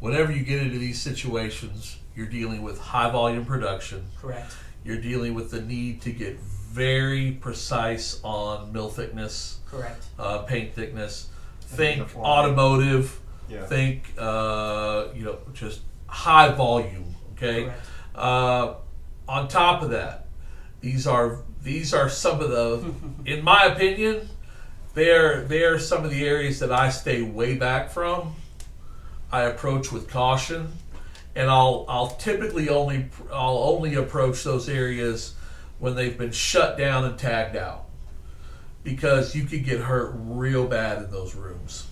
whenever you get into these situations, you're dealing with high volume production. Correct. You're dealing with the need to get very precise on mill thickness. Correct. Paint thickness. Think automotive. Yeah. Think just high volume. Okay. Correct. On top of that, these are some of the, in my opinion, they are some of the areas that I stay way back from. I approach with caution, and I'll typically only approach those areas when they've been shut down and tagged out, because you could get hurt real bad in those rooms.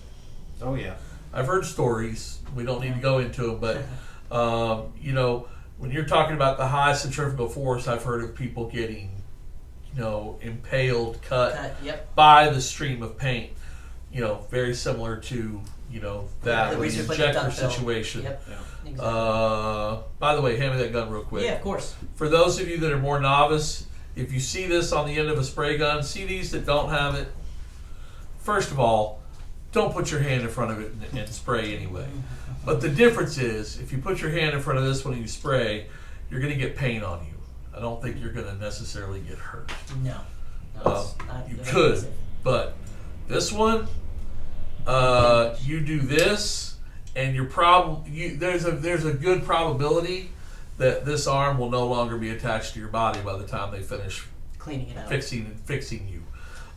Oh yeah. I've heard stories. We don't need to go into them, but you know, when you're talking about the high centrifugal force, I've heard of people getting, you know, impaled, cut Yep. by the stream of paint. You know, very similar to, you know, that The with reason the for the injector duck bill. situation. Yep. Yeah. Exactly. By the way, hand me that gun real quick. Yeah, of course. For those of you that are more novice, if you see this on the end of a spray gun, see these that don't have it, first of all, don't put your hand in front of it and spray anyway. But the difference is, if you put your hand in front of this one and you spray, you're going to get paint on you. I don't think you're going to necessarily get hurt. No. It's not You very could, easy. but this one, you do this, and there's a good probability that this arm will no longer be attached to your body by the time they finish Cleaning it out. fixing you.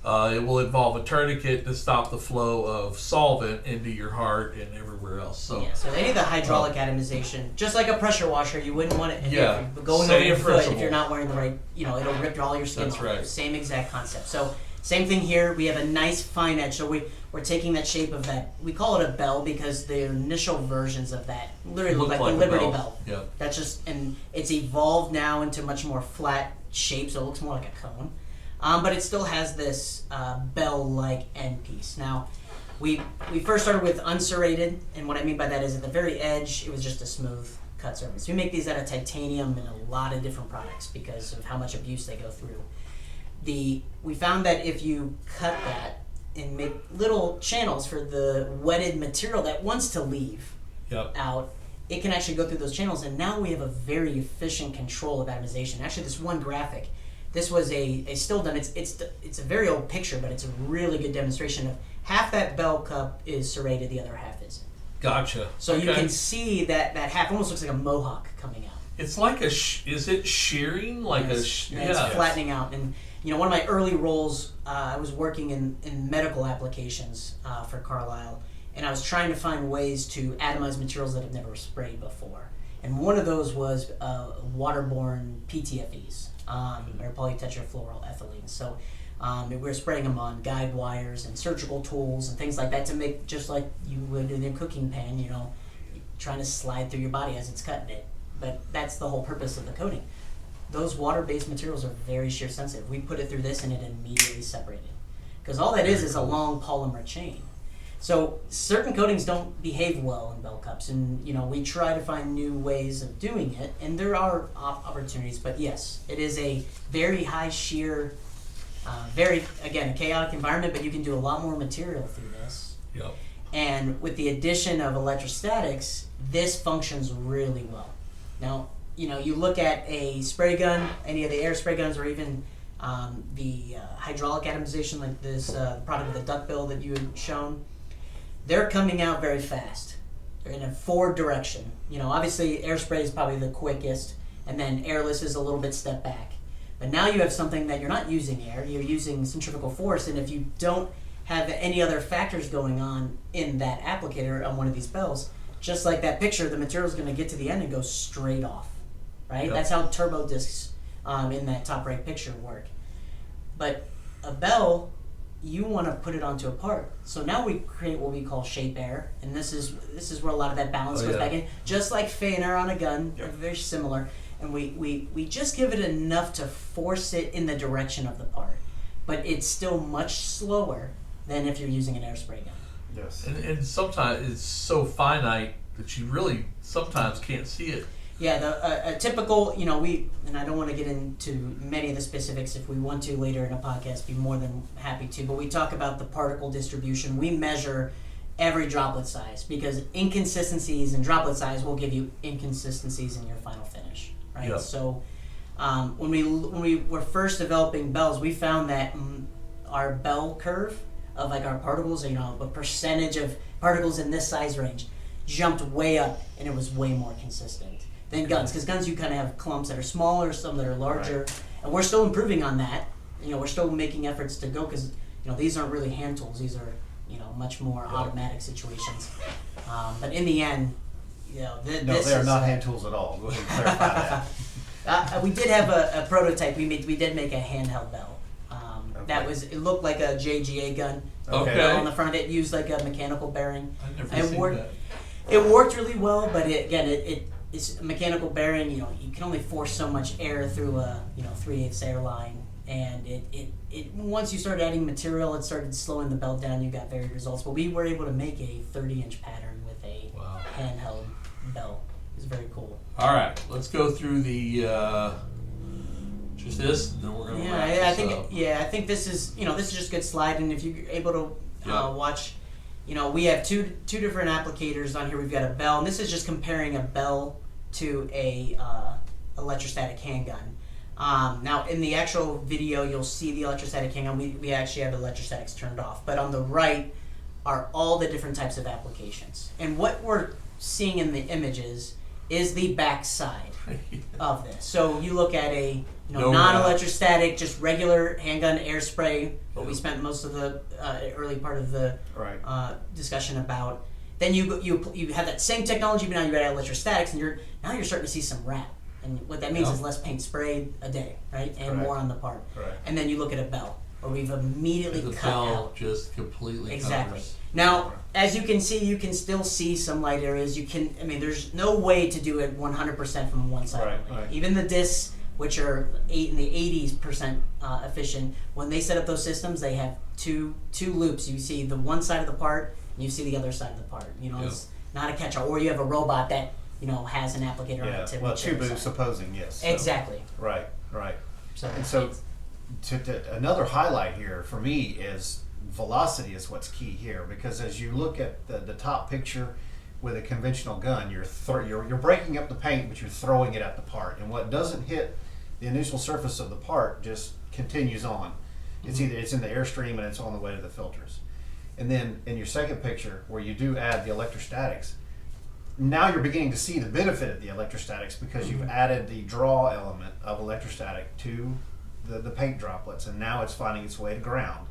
It will involve a tourniquet to stop the flow of solvent into your heart and everywhere else. So Yeah, so any of the hydraulic atomization, just like a pressure washer, you wouldn't want it Yeah, going same over your foot principle. if you're not wearing the right, you know, it'll rip all your skin That's off. right. Same exact concept. So same thing here. We have a nice fine edge. So we're taking that shape of that. We call it a bell because the initial versions of that literally look like the a Liberty Bell. Yeah. That's just, and it's evolved now into much more flat shape, so it looks more like a cone. But it still has this bell-like end piece. Now, we first started with unserrated, and what I mean by that is at the very edge, it was just a smooth cut surface. We make these out of titanium in a lot of different products because of how much abuse they go through. We found that if you cut that and make little channels for the wetted material that wants to leave Yep. out, it can actually go through those channels, and now we have a very efficient control of atomization. Actually, this one graphic, this was a still done. It's a very old picture, but it's a really good demonstration of half that bell cup is serrated, the other half isn't. Gotcha. So you Okay. can see that half almost looks like a mohawk coming out. It's like is it shearing? Like Yes. a And it's flattening out. And you know, one of my early roles, I was working in medical applications for Carlisle, and I was trying to find ways to atomize materials that have never sprayed before. And one of those was waterborne PTFEs, or polytetrafluoroethylene. So we were spraying them on guide wires and surgical tools and things like that to make just like you would in a cooking pan, you know, trying to slide through your body as it's cutting it. But that's the whole purpose of the coating. Those water-based materials are very shear sensitive. We put it through this and it immediately separated. Because all that is a long polymer chain. So certain coatings don't behave well in bell cups, and you know, we try to find new ways of doing it, and there are opportunities. But yes, it is a very high shear, very, again, a chaotic environment, but you can do a lot more material through this. Yep. And with the addition of electrostatics, this functions really well. Now, you know, you look at a spray gun, any of the air spray guns, or even the hydraulic atomization, like this product with the duckbill that you had shown, they're coming out very fast. They're in a forward direction. You know, obviously air spray is probably the quickest, and then airless is a little bit step back. But now you have something that you're not using air, you're using centrifugal force, and if you don't have any other factors going on in that applicator on one of these bells, just like that picture, the material is going to get to the end and go straight off, right? Yep. That's how turbo discs in that top right picture work. But a bell, you want to put it onto a part. So now we create what we call shape air, and this is where a lot of that balance goes back in. Just like feiner on a gun, they're very similar. And we just give it enough to force it in the direction of the part. But it's still much slower than if you're using an air spray gun. Yes. And sometimes it's so finite that you really sometimes can't see it. Yeah, a typical, you know, and I don't want to get into many of the specifics. If we want to later in a podcast, be more than happy to. But we talk about the particle distribution. We measure every droplet size because inconsistencies in droplet size will give you inconsistencies in your final finish, right? Yep. So when we were first developing bells, we found that our bell curve of like our particles, you know, a percentage of particles in this size range, jumped way up, and it was way more consistent than guns. Because guns, you kind of have clumps that are smaller, some that are larger, Right. and we're still improving on that. We're still making efforts to go, because these aren't really hand tools. These are much more automatic situations. But in the end, No, this they're is, not hand tools at all. Go ahead and clarify that. we did have a prototype. We did make a handheld bell. That Okay. it looked like a JGA gun. Okay. On the front, it used like a mechanical bearing. I've It never seen worked. that. It worked really well, but it's a mechanical bearing. You can only force so much air through a 3/8 air line, and it once you started adding material, it started slowing the bell down. You got varied results, but we were able to make a 30-inch pattern with a Wow. handheld bell. It was very cool. All right, let's go through the just this, and then we're gonna wrap I this think up. I think this is just a good slide, and if you're able to Yeah. watch, we have two different applicators on here. We've got a bell, and this is just comparing a bell to a electrostatic handgun. Now, in the actual video, you'll see the electrostatic handgun. We actually have electrostatics turned off, but on the right are all the different types of applications. And what we're seeing in the images is the back side of this. So you look at a No non-electrostatic, just regular handgun air spray, what we Yeah. spent most of the early part of the Right. discussion about. Then you have that same technology, but now you add electrostatics, and you're starting to see some wrap. And what that means Yeah. is less paint sprayed a day, right, and Correct. more on the part. Correct. And then you look at a bell, where we've immediately The cut bell out. just completely Exactly. covers. Now, as you can see, you can still see some light areas. There's no way to do it 100% from one side Right, only. right. Even the discs, which are in the 80% efficient, when they set up those systems, they have two loops. You see the one side of the part, and you see the other side of the part. It's not a catch-all. Or you have a robot that has an applicator on Yeah. it to Well, reach the other Tubu side. supposing, yes. So- Exactly. Right. So, And so, another highlight here for me is velocity is what's key here, because as you look at the top picture with a conventional gun, you're breaking up the paint, but you're throwing it at the part, and what doesn't hit the initial surface of the part just continues on. It's either it's in the airstream and it's on the way to the filters. And then in your second picture, where you do add the electrostatics, now you're beginning to see the benefit of the electrostatics, because you've added the draw element of electrostatic to the paint droplets, and now it's finding its way to ground.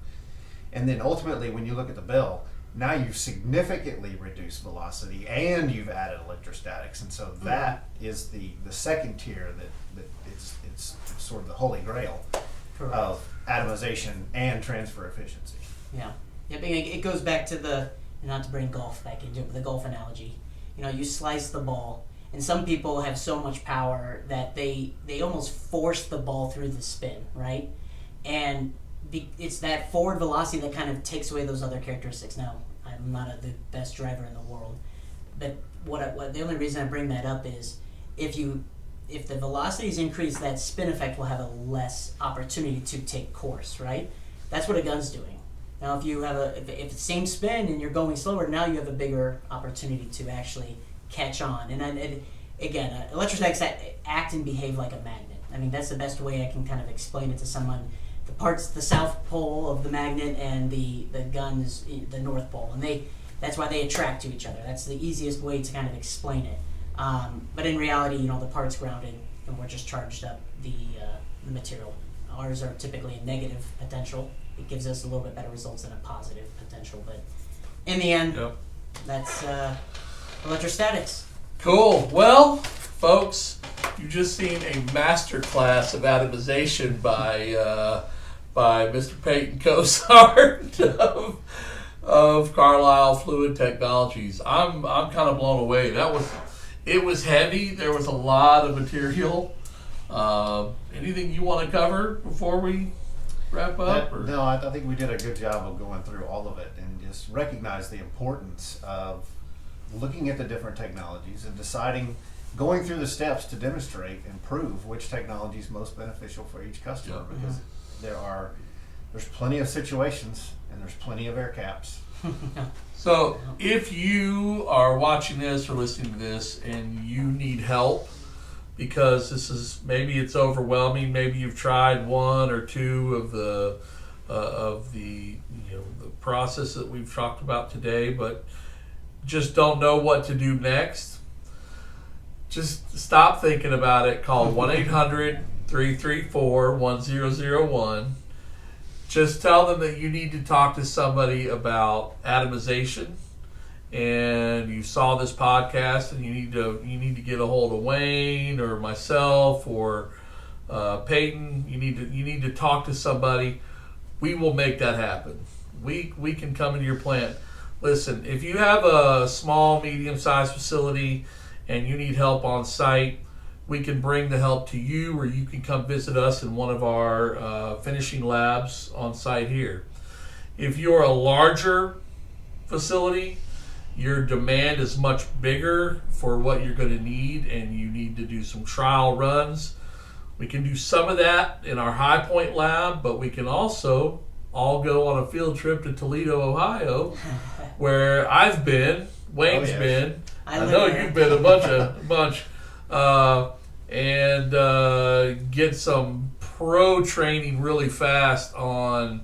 And then ultimately, when you look at the bell, now you've significantly reduced velocity and you've added electrostatics, and so that is the second tier that it's sort of the holy grail correct. of atomization and transfer efficiency. Yeah. It goes back to not to bring golf back into it, but the golf analogy. You slice the ball, and some people have so much power that they almost force the ball through the spin, right? And it's that forward velocity that kind of takes away those other characteristics. Now, I'm not the best driver in the world, but the only reason I bring that up is if the velocity is increased, that spin effect will have a less opportunity to take course, right? That's what a gun's doing. Now, if you have if it's the same spin and you're going slower, now you have a bigger opportunity to actually catch on. And again, electrostatics act and behave like a magnet. That's the best way I can kind of explain it to someone. The part's the south pole of the magnet, and the gun is the north pole, and that's why they attract to each other. That's the easiest way to kind of explain it. But in reality, the part's grounded, and we're just charged up the material. Ours are typically a negative potential. It gives us a little bit better results than a positive potential, but in the end, Yep. that's electrostatics. Cool. Well, folks, you've just seen a masterclass of atomization by Mr. Payton Cozart of Carlisle Fluid Technologies. I'm kind of blown away. It was heavy. There was a lot of material. Anything you want to cover before we wrap up? No, I think we did a good job of going through all of it and just recognize the importance of looking at the different technologies and deciding, going through the steps to demonstrate and prove which technology is most beneficial for each customer. Yeah. Because there's plenty of situations and there's plenty of air caps. So if you are watching this or listening to this and you need help, because maybe it's overwhelming, maybe you've tried one or two of the, the process that we've talked about today, but just don't know what to do next, just stop thinking about it. Call 1-800-334-1001. Just tell them that you need to talk to somebody about atomization, and you saw this podcast, and you need to get a hold of Wayne or myself or Payton. You need to talk to somebody. We will make that happen. We can come into your plant. Listen, if you have a small, medium-sized facility and you need help on site, we can bring the help to you, or you can come visit us in one of our finishing labs on site here. If you're a larger facility, your demand is much bigger for what you're going to need, and you need to do some trial runs. We can do some of that in our High Point lab, but we can also all go on a field trip to Toledo, Ohio, where I've been, Wayne's been, I know you've been a bunch, and get some pro training really fast on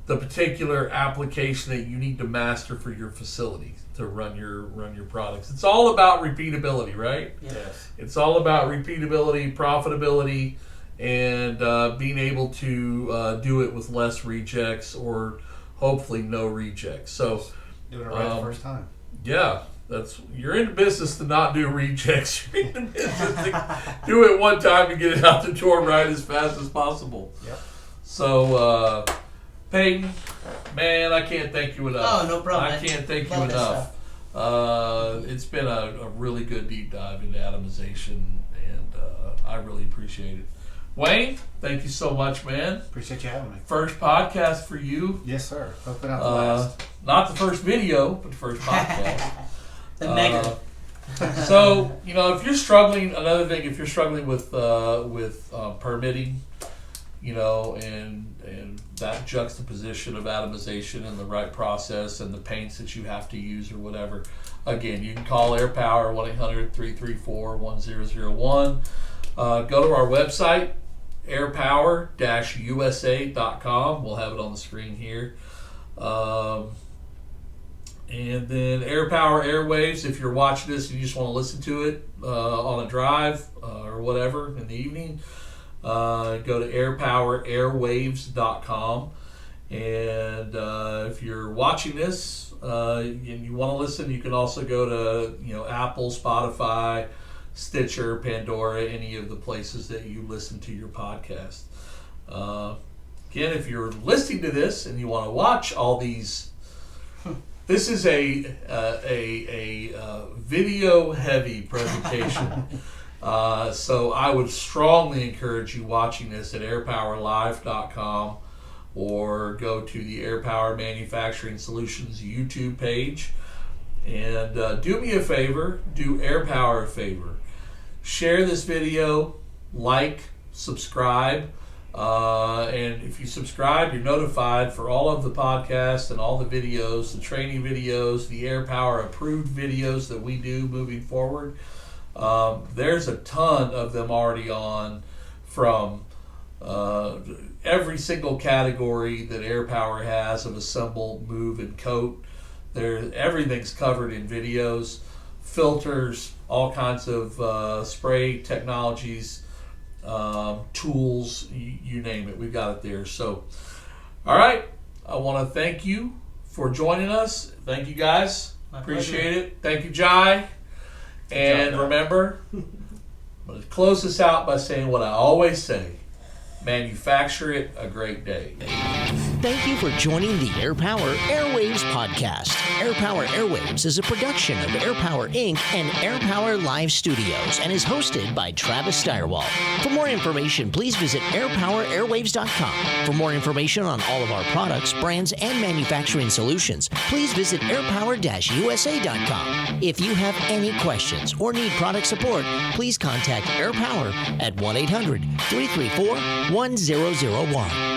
the particular application that you need to master for your facility to run your products. It's all about repeatability, right? Yes. It's all about repeatability, profitability, and being able to do it with less rejects, or hopefully no rejects. So doing it right the first time. Yeah, you're in the business to not do rejects. You're in the business to do it one time and get it out the door right as fast as possible. Yep. So, Payton, man, I can't thank you enough. Oh, no problem. I can't thank you enough. It's been a really good deep dive into atomization, and I really appreciate it. Wayne, thank you so much, man. Appreciate you having me. First podcast for you. Yes, sir. Hoping not the last. Not the first video, but the first podcast. The mega. So, if you're struggling, another thing, if you're struggling with permitting, and that juxtaposition of atomization and the right process and the paints that you have to use or whatever, again, you can call Air Power 1-800-334-1001. Go to our website, airpower-usa.com. We'll have it on the screen here. And then Air Power Airwaves, if you're watching this and you just want to listen to it on a drive or whatever in the evening, go to airpowerairwaves.com. And if you're watching this and you want to listen, you can also go to Apple, Spotify, Stitcher, Pandora, any of the places that you listen to your podcast. Again, if you're listening to this and you want to watch all these, this is a video-heavy presentation. So I would strongly encourage you watching this at airpowerlive.com, or go to the Air Power Manufacturing Solutions YouTube page. And do me a favor, do Air Power a favor. Share this video, like, subscribe, and if you subscribe, you're notified for all of the podcasts and all the videos, the training videos, the Air Power approved videos that we do moving forward. There's a ton of them already on, from every single category that Air Power has of assemble, move, and coat. Everything's covered in videos, filters, all kinds of spray technologies, tools, you name it, we've got it there. So, all right, I want to thank you for joining us. Thank you, guys. Appreciate it. Thank you, Jai. And remember, I'm going to close this out by saying what I always say: manufacture it a great day. Thank you for joining the Air Power Airwaves podcast. Air Power Airwaves is a production of Air Power Inc. and Air Power Live Studios and is hosted by Travis Stirewalt. For more information, please visit airpowerairwaves.com. For more information on all of our products, brands, and manufacturing solutions, please visit airpower-usa.com. If you have any questions or need product support, please contact Air Power at 1-800-334-1001.